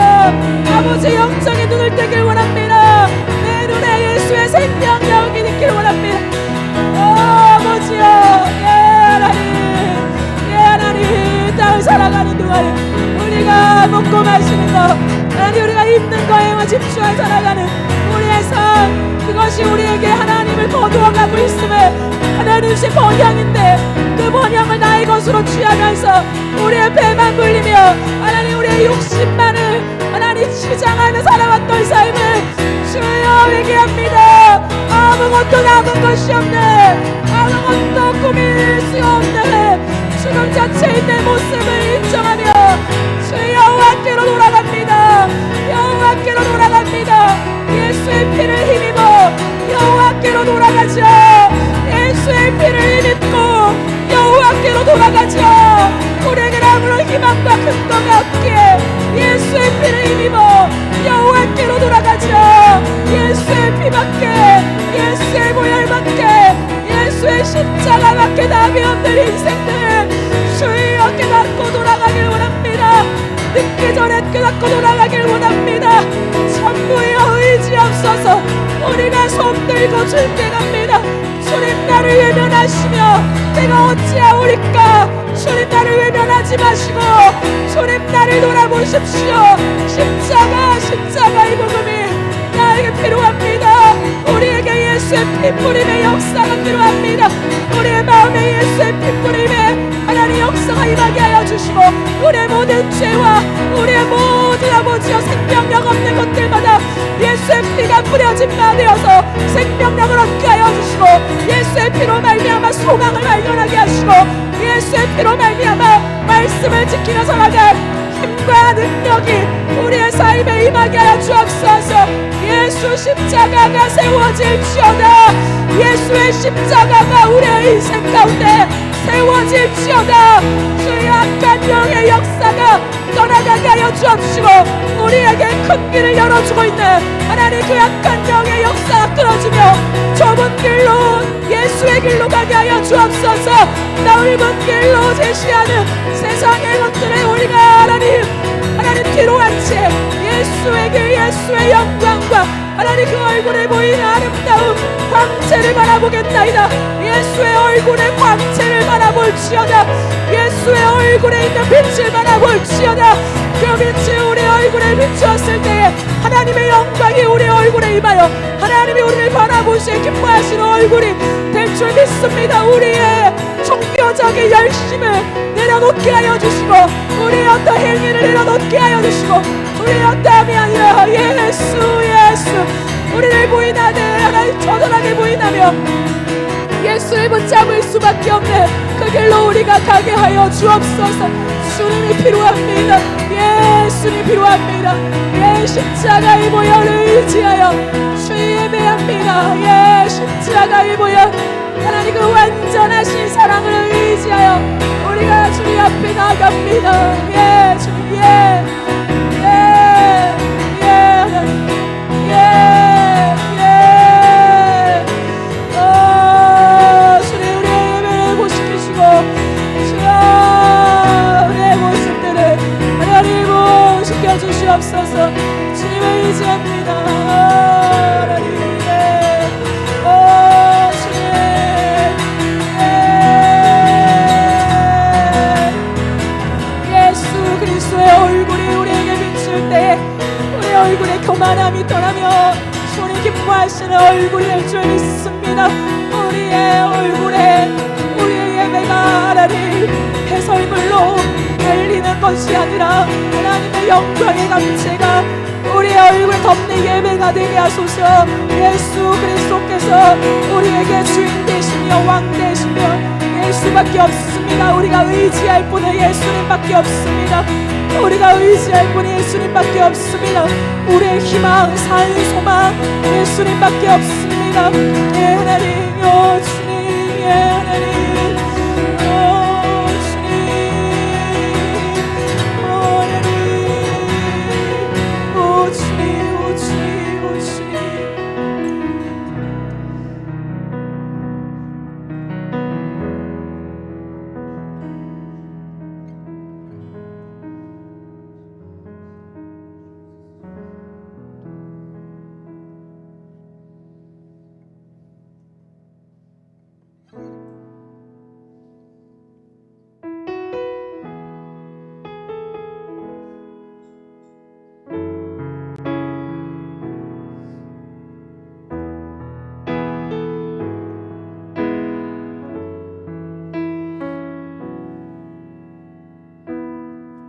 아버지 영적인 눈을 뜨길 원합니다. 내 눈에 예수의 생명력이 있기를 원합니다. 아버지여, 하나님 땅을 살아가는 동안에 우리가 먹고 마시는 거, 하나님 우리가 입는 거에만 집중해 살아가는 우리의 삶, 그것이 우리에게 하나님을 거두어가고 있음을 하나님 주신 번영인데 그 번영을 나의 것으로 취하면서 우리의 배만 불리며 하나님 우리의 욕심만을 하나님 치장하며 살아왔던 삶을 주여 회개합니다. 아무것도 남은 것이 없네. 아무것도 꾸밀 수가 없네. 죽음 자체인 내 모습을 인정하며 주 여호와께로 돌아갑니다. 여호와께로 돌아갑니다. 예수의 피를 힘입어 여호와께로 돌아가죠. 예수의 피를 힘입고 여호와께로 돌아가죠. 우리에게 아무런 희망과 근거가 없기에 예수의 피를 힘입어 여호와께로 돌아가죠. 예수의 피밖에, 예수의 보혈밖에, 예수의 십자가밖에 답이 없는 인생들 주여 깨닫고 돌아가길 원합니다. 늦기 전에 깨닫고 돌아가길 원합니다. 천부여 의지 없어서 우리가 손들고 주님께 갑니다. 주님 나를 외면하시며 내가 어찌하오리까. 주님 나를 외면하지 마시고 주님 나를 돌아보십시오. 십자가의 복음이 나에게 필요합니다. 우리에게 예수의 피뿌림의 역사가 필요합니다. 우리의 마음에 예수의 피뿌림의 하나님 역사가 임하게 하여 주시고 우리의 모든 죄와 우리의 모든 아버지여 생명력 없는 것들마다 예수의 피가 뿌려진 바 되어서 생명력을 얻게 하여 주시고 예수의 피로 말미암아 소망을 발견하게 하시고 예수의 피로 말미암아 말씀을 지키며 살아갈 힘과 능력이 우리의 삶에 임하게 하여 주옵소서. 예수 십자가가 세워질지어다. 예수의 십자가가 우리의 인생 가운데 세워질지어다. 주의 악한 영의 역사가 떠나가게 하여 주옵시고 우리에게 큰 길을 열어주고 있는 하나님 그 약한 영의 역사가 끊어지며 좁은 길로 예수의 길로 가게 하여 주옵소서. 넓은 길로 제시하는 세상의 것들에 우리가 하나님 뒤로 한 채 예수의 길 예수의 영광과 하나님 그 얼굴에 보이는 아름다운 광채를 바라보겠나이다. 예수의 얼굴의 광채를 바라볼지어다. 예수의 얼굴에 있는 빛을 바라볼지어다. 그 빛이 우리 얼굴에 비추었을 때에 하나님의 영광이 우리 얼굴에 임하여 하나님이 우리를 바라보시에 기뻐하시는 얼굴이 될 줄 믿습니다. 우리의 종교적인 열심을 내려놓게 하여 주시고 우리의 어떤 행위를 내려놓게 하여 주시고 우리의 어떠함이 아니라 예수 우리를 부인하되 하나님 처절하게 부인하며 예수를 붙잡을 수밖에 없는 그 길로 우리가 가게 하여 주옵소서. 주님이 필요합니다. 예수님이 필요합니다. 예, 십자가의 보혈을 의지하여 주 예배합니다. 예, 십자가의 보혈 하나님 그 완전하신 사랑을 의지하여 우리가 주님 앞에 나갑니다. 예, 주님 주님 우리의 예배를 고시키시고 주여 우리의 모습들을 하나님 시켜주시옵소서. 주님을 의지합니다. 하나님 예수 그리스도의 얼굴이 우리에게 비칠 때 우리의 얼굴에 교만함이 떠나며 주님 기뻐하시는 얼굴이 될 줄 믿습니다. 우리의 얼굴에 우리의 예배가 하나님 해설물로 열리는 것이 아니라 하나님의 영광의 감체가 우리의 얼굴 덮는 예배가 되게 하소서. 예수 그리스도께서 우리에게 주인 되시며 왕 되시며 예수밖에 없습니다. 우리가 의지할 분은 예수님밖에 없습니다. 우리가 의지할 분이 예수님밖에 없습니다. 우리의 희망, 산, 소망 예수님밖에 없습니다. 예 하나님, 주님, 예 하나님, 주님, 하나님,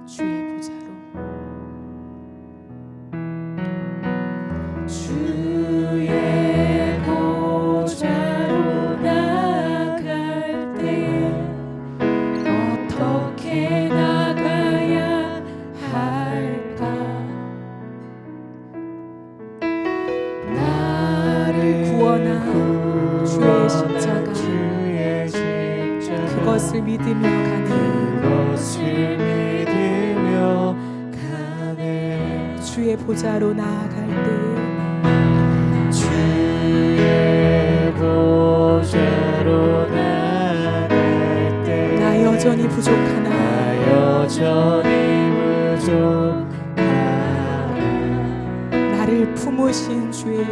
주님, 주님. 그것을 믿으며 가네. 주의 보좌로 나아갈 때 나 여전히 부족하나 나를 품으신 주의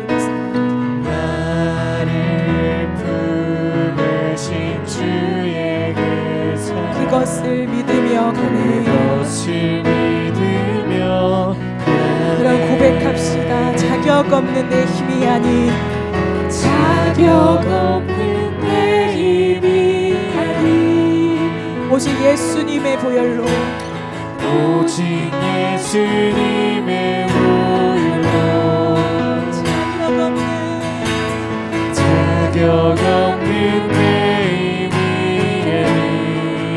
그것을 믿으며 가네. 그럼 고백합시다. 자격 없는 내 힘이 아닌 오직 예수님의 보혈로 자격 없는 내 힘이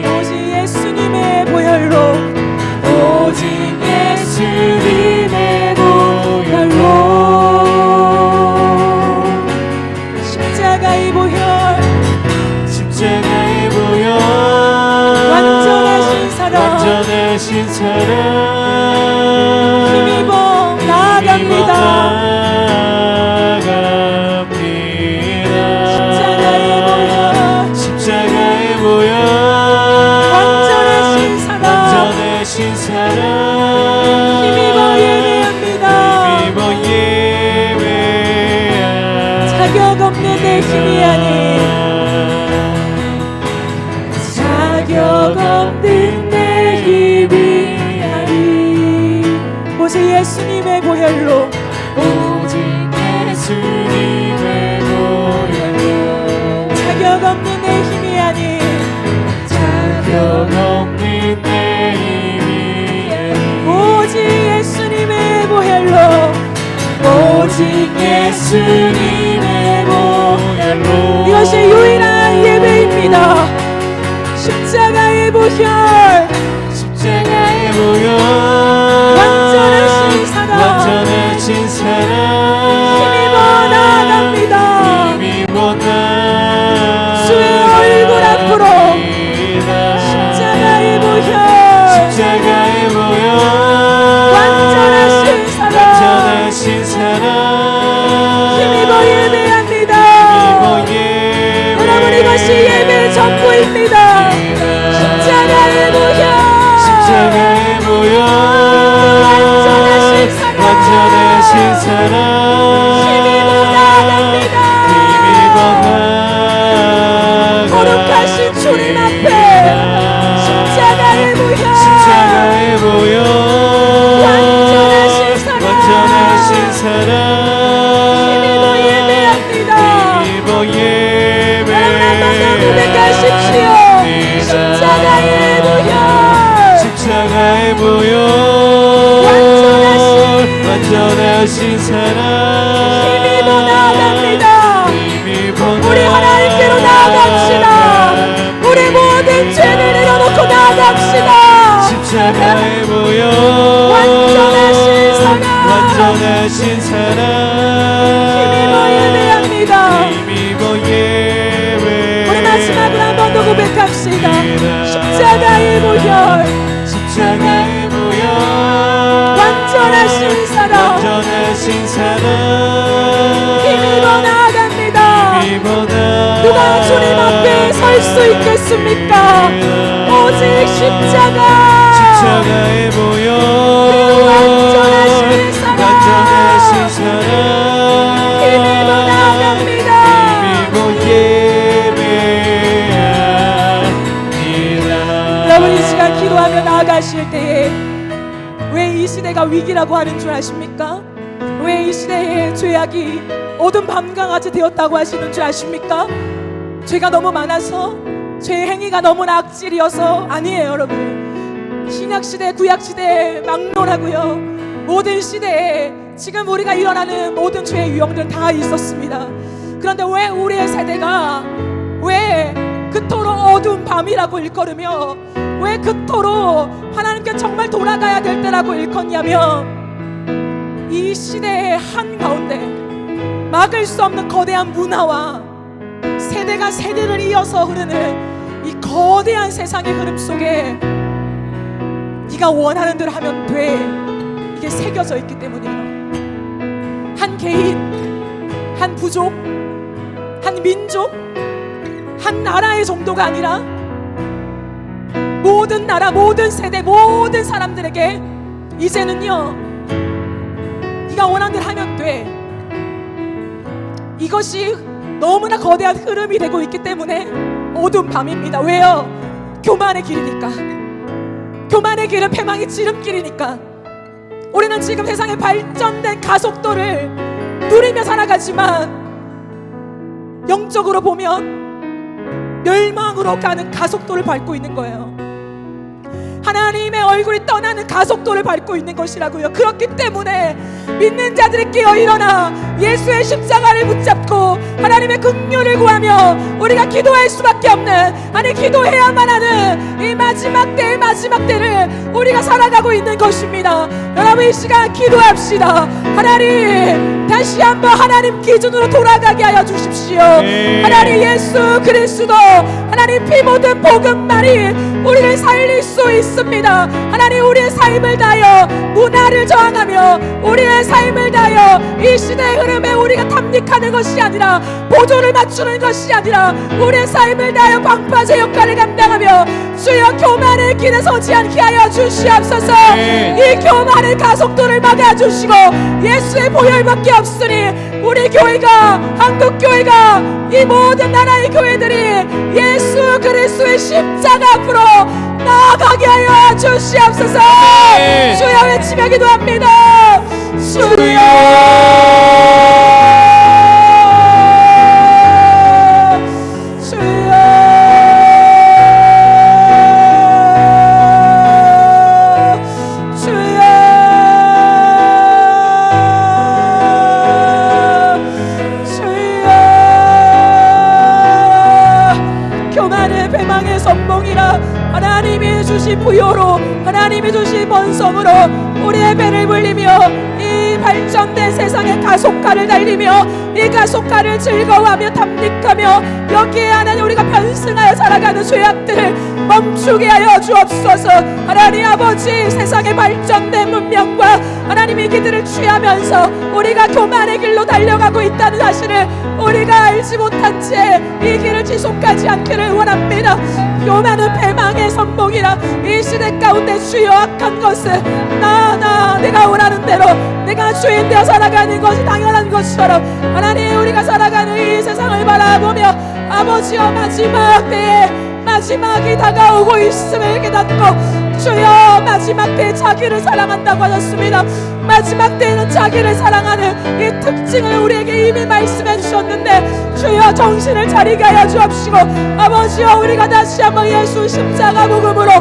오직 예수님의 보혈로 십자가의 보혈 완전하신 사랑 힘입어 나아갑니다. 십자가에 모여 완전하신 사랑 힘입어 예배합니다. 자격 없는 내 힘이 아닌 자격 없는 내 힘이 아닌 오직 예수님의 보혈로 오직 예수님의 보혈로 자격 없는 내 힘이 아닌 자격 없는 내 힘이 오직 예수님의 보혈로 오직 예수님의 보혈로 이것이 유일한 예배입니다. 십자가의 보혈 십자가의 보혈 완전하신 사랑 완전하신 사랑 힘입어 나아갑니다. 힘입어 주의 얼굴 앞으로 십자가의 보혈 십자가의 보혈 완전하신 사랑 완전하신 사랑 힘입어 예배합니다. 여러분 이것이 예배의 전부입니다. 십자가의 보혈 십자가의 보혈 완전하신 사랑 완전하신 사랑 힘입어 나아갑니다. 거룩하신 주님 앞에 십자가의 보혈 완전하신 사랑 완전하신 사랑 힘입어 예배합니다. 힘입어 예배 여러분 한 번 더 고백하십시오. 십자가의 보혈 십자가의 보혈 완전하신 사랑 힘입어 나아갑니다. 힘입어 우리 하나님께로 나아갑시다. 우리 모든 죄를 내려놓고 나아갑시다. 십자가의 보혈 완전하신 사랑 완전하신 사랑 힘입어 예배합니다. 힘입어 예배 우리 마지막으로 한 번 더 고백합시다. 십자가의 보혈 십자가의 보혈 완전하신 사랑 완전하신 사랑 힘입어 나아갑니다. 힘입어 누가 주님 앞에 설 수 있겠습니까? 오직 십자가의 보혈 완전하신 사랑 완전하신 사랑 힘입어 나아갑니다. 힘입어 예배합니다. 여러분 이 시간 기도하며 나아가실 때에 왜 이 시대가 위기라고 하는 줄 아십니까? 왜 이 시대에 죄악이 어두운 밤과 같이 되었다고 하시는 줄 아십니까? 죄가 너무 많아서 죄의 행위가 너무나 악질이어서 아니에요. 여러분 신약시대 구약시대 막론하고요 모든 시대에 지금 우리가 일어나는 모든 죄의 유형들은 다 있었습니다. 그런데 왜 우리의 세대가 왜 그토록 어두운 밤이라고 일컬으며 왜 그토록 하나님께 정말 돌아가야 될 때라고 일컫냐면 이 시대의 한가운데 막을 수 없는 거대한 문화와 세대가 세대를 이어서 흐르는 이 거대한 세상의 흐름 속에 네가 원하는 대로 하면 돼 이게 새겨져 있기 때문이에요. 한 개인, 한 부족, 한 민족, 한 나라의 정도가 아니라 모든 나라, 모든 세대, 모든 사람들에게 이제는요 네가 원하는 대로 하면 돼 이것이 너무나 거대한 흐름이 되고 있기 때문에 어두운 밤입니다. 왜요? 교만의 길이니까. 교만의 길은 패망의 지름길이니까. 우리는 지금 세상의 발전된 가속도를 누리며 살아가지만 영적으로 보면 멸망으로 가는 가속도를 밟고 있는 거예요. 하나님의 얼굴이 떠나는 가속도를 밟고 있는 것이라고요. 그렇기 때문에 믿는 자들이 깨어 일어나 예수의 십자가를 붙잡고 하나님 하나님의 긍휼을 구하며 우리가 기도할 수밖에 없는, 아니 기도해야만 하는 이 마지막 때의 마지막 때를 우리가 살아가고 있는 것입니다. 여러분 이 시간 기도합시다. 하나님 다시 한번 하나님 기준으로 돌아가게 하여 주십시오. 하나님 예수 그리스도 하나님 피 묻은 복음만이 우리를 살릴 수 있습니다. 하나님 우리의 삶을 다하여 문화를 저항하며 우리의 삶을 다하여 이 시대의 흐름에 우리가 탐닉하는 것이 아니라 보조를 맞추는 것이 아니라 우리의 삶을 다하여 방파제 역할을 감당하며 주여 교만의 길에 서지 않게 하여 주시옵소서. 이 교만의 가속도를 막아주시고 예수의 보혈밖에 없으니 우리 교회가 한국교회가 이 모든 나라의 교회들이 예수 그리스도의 십자가 앞으로 나아가게 하여 주시옵소서. 주여 외치며 기도합니다. 하나님이 주신 부여로 하나님이 주신 번성으로 우리의 배를 불리며 이 발전된 세상의 가속화를 달리며 이 가속화를 즐거워하며 탐닉하며 여기에 하나님 우리가 편승하여 살아가는 죄악들을 멈추게 하여 주옵소서. 하나님 아버지 세상의 발전된 문명과 하나님의 기들을 취하면서 우리가 교만의 길로 달려가고 있다는 사실을 우리가 알지 못한 채 이 길을 지속하지 않기를 원합니다. 교만은 패망의 선봉이라 이 시대 가운데 주여 악한 것을 내가 원하는 대로 내가 주인 되어 살아가는 것이 당연한 것처럼 하나님 우리가 살아가는 이 세상을 바라보며 아버지여 마지막 때에 마지막이 다가오고 있음을 깨닫고 주여 마지막 때에 자기를 사랑한다고 하셨습니다. 마지막 때에는 자기를 사랑하는 이 특징을 우리에게 이미 말씀해 주셨는데 주여 정신을 차리게 하여 주옵시고 아버지여 우리가 다시 한번 예수 십자가 복음으로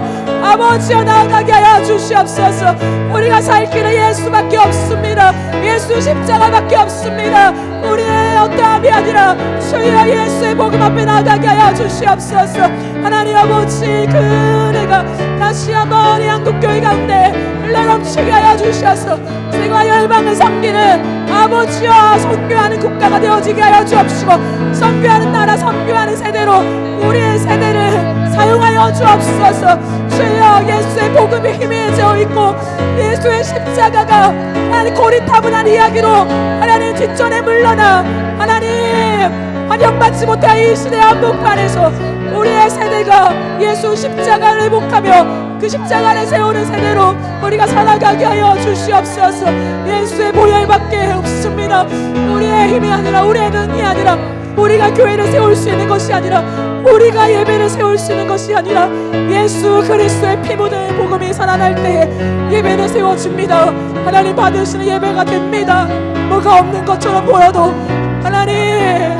아버지여 나아가게 하여 주시옵소서. 우리가 살 길은 예수밖에 없습니다. 예수 십자가밖에 없습니다. 우리의 어떠함이 아니라 주여 예수의 복음 앞에 나아가게 하여 주시옵소서. 하나님 아버지 그 은혜가 다시 한번 이 한국교회 가운데 흘러넘치게 하여 주셔서 세계와 열방을 섬기는 아버지와 선교하는 국가가 되어지게 하여 주옵시고 선교하는 나라 선교하는 세대로 우리의 세대를 사용하여 주옵소서. 주여 예수의 복음이 희미해져 있고 예수의 십자가가 하나님 고리타분한 이야기로 하나님 뒷전에 물러나 하나님 환영받지 못한 이 시대 한복판에서 우리의 세대가 예수 십자가를 복하며 그 십자가를 세우는 세대로 우리가 살아가게 하여 주시옵소서. 예수의 보혈밖에 없습니다. 우리의 힘이 아니라 우리의 능이 아니라 우리가 교회를 세울 수 있는 것이 아니라 우리가 예배를 세울 수 있는 것이 아니라 예수 그리스도의 피 묻은 복음이 살아날 때에 예배를 세워집니다. 하나님 받으시는 예배가 됩니다. 뭐가 없는 것처럼 보여도 하나님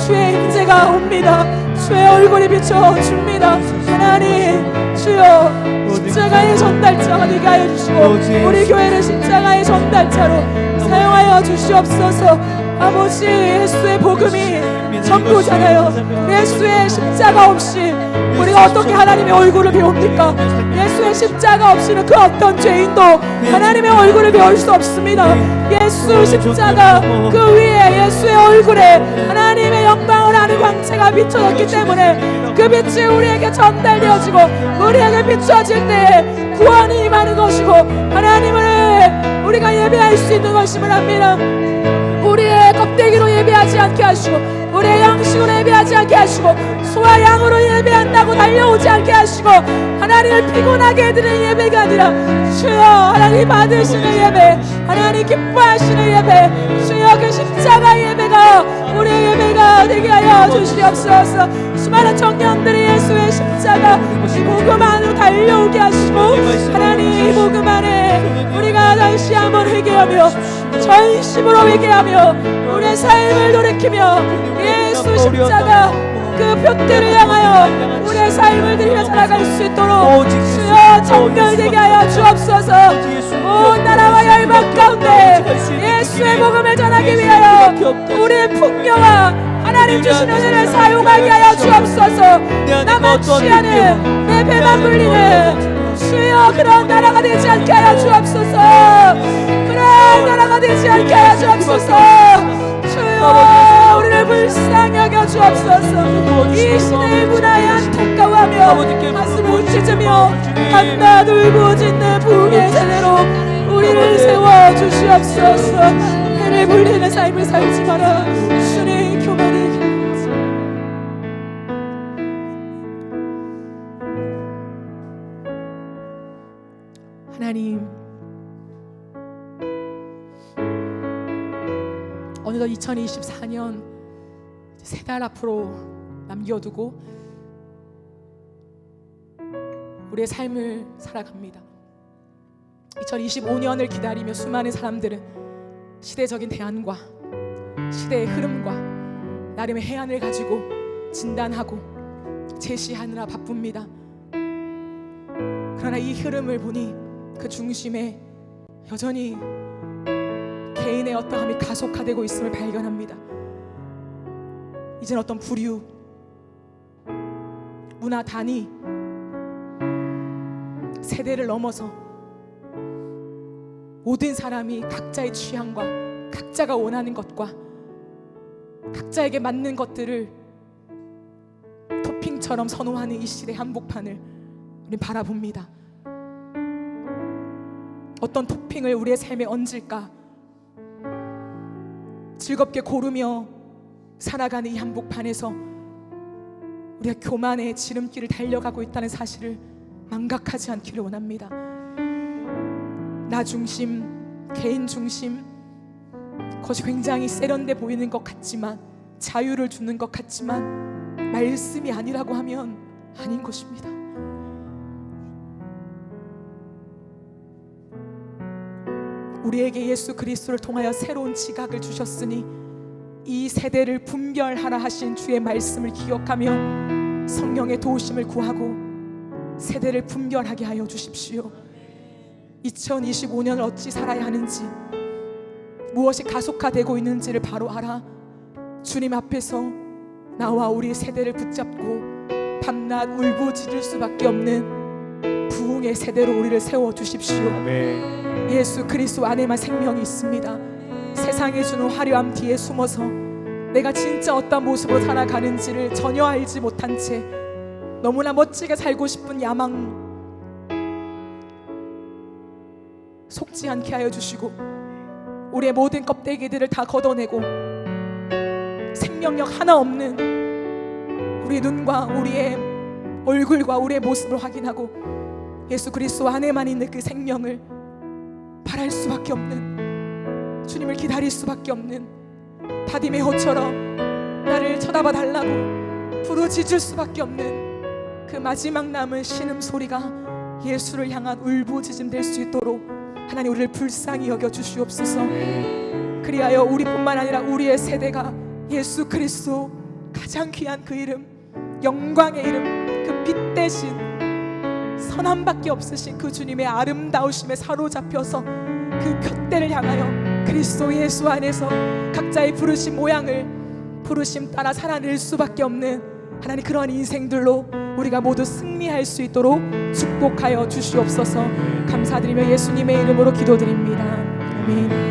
주의 임재가 옵니다. 주의 얼굴이 비춰줍니다. 하나님 주여 십자가의 전달자가 되게 하여 주시고 우리 교회를 십자가의 전달자로 사용하여 주시옵소서. 아버지 예수의 복음이 전부잖아요. 예수의 십자가 없이 우리가 어떻게 하나님의 얼굴을 배웁니까? 예수의 십자가 없이는 그 어떤 죄인도 하나님의 얼굴을 배울 수 없습니다. 예수 십자가 그 위에 예수의 얼굴에 하나님의 영광을 아는 광채가 비춰졌기 때문에 그 빛이 우리에게 전달되어지고 우리에게 비춰질 때 구원이 임하는 것이고 하나님을 우리가 예배할 수 있는 것임을 압니다. 우리의 껍데기로 예배하지 않게 하시고 우리의 양식으로 예배하지 않게 하시고 소와 양으로 예배한다고 달려오지 않게 하시고 하나님을 피곤하게 해드리는 예배가 아니라 주여 하나님 받으시는 예배 하나님 기뻐하시는 예배 주여 그 십자가 예배가 우리의 예배가 되게 하여 주시옵소서. 수많은 청년들이 예수의 십자가 이 복음 안으로 달려오게 하시고 하나님 이 복음 안에 우리가 다시 한번 회개하며 전심으로 회개하며 우리의 삶을 돌이키며 예수 십자가 그 표대를 향하여 우리의 삶을 들려 살아갈 수 있도록 주여 정결되게 하여 주옵소서. 온 나라와 열방 가운데 예수의 복음을 전하기 위하여 우리의 풍요와 하나님 주신 은혜를 사용하게 하여 주옵소서. 나만 취하는 내 배만 불리는 주여 그런 나라가 되지 않게 하여 주옵소서. 그런 나라가 되지 않게 하여 주옵소서. 주여 우리를 불쌍히 여겨 주옵소서. 이 시대의 문화에 안타까워하며 가슴을 찢으며 한낱 울부짖는 부흥의 세대로 우리를 세워주시옵소서. 해를 불리는 삶을 살지 마라. 주님 교만이 하나님, 어느덧 2024년 세 달 앞으로 남겨두고 우리의 삶을 살아갑니다. 2025년을 기다리며 수많은 사람들은 시대적인 대안과 시대의 흐름과 나름의 해안을 가지고 진단하고 제시하느라 바쁩니다. 그러나 이 흐름을 보니 그 중심에 여전히 개인의 어떠함이 가속화되고 있음을 발견합니다. 이젠 어떤 부류, 문화 단위, 세대를 넘어서 모든 사람이 각자의 취향과 각자가 원하는 것과 각자에게 맞는 것들을 토핑처럼 선호하는 이 시대 한복판을 우리 바라봅니다. 어떤 토핑을 우리의 삶에 얹을까 즐겁게 고르며 살아가는 이 한복판에서 우리가 교만의 지름길을 달려가고 있다는 사실을 망각하지 않기를 원합니다. 나 중심, 개인 중심, 그것이 굉장히 세련돼 보이는 것 같지만, 자유를 주는 것 같지만 말씀이 아니라고 하면 아닌 것입니다. 우리에게 예수 그리스도를 통하여 새로운 지각을 주셨으니 이 세대를 분별하라 하신 주의 말씀을 기억하며 성령의 도우심을 구하고 세대를 분별하게 하여 주십시오. 2025년을 어찌 살아야 하는지, 무엇이 가속화되고 있는지를 바로 알아 주님 앞에서 나와 우리 세대를 붙잡고 밤낮 울부짖을 수밖에 없는 부흥의 세대로 우리를 세워주십시오. 예수 그리스도 안에만 생명이 있습니다. 세상이 주는 화려함 뒤에 숨어서 내가 진짜 어떤 모습으로 살아가는지를 전혀 알지 못한 채 너무나 멋지게 살고 싶은 야망 속지 않게 하여 주시고, 우리의 모든 껍데기들을 다 걷어내고 생명력 하나 없는 우리의 눈과 우리의 얼굴과 우리의 모습을 확인하고 예수 그리스도 안에만 있는 그 생명을 바랄 수밖에 없는, 주님을 기다릴 수밖에 없는 바디메오처럼 나를 쳐다봐 달라고 부르짖을 수밖에 없는 그 마지막 남은 신음소리가 예수를 향한 울부짖음 될 수 있도록 하나님 우리를 불쌍히 여겨 주시옵소서. 그리하여 우리뿐만 아니라 우리의 세대가 예수 그리스도 가장 귀한 그 이름, 영광의 이름, 그 빛 대신 선함밖에 없으신 그 주님의 아름다우심에 사로잡혀서 그 푯대를 향하여 그리스도 예수 안에서 각자의 부르심 모양을 부르심 따라 살아낼 수밖에 없는 하나님, 그런 인생들로 우리가 모두 승리할 수 있도록 축복하여 주시옵소서. 감사드리며 예수님의 이름으로 기도드립니다. 아멘.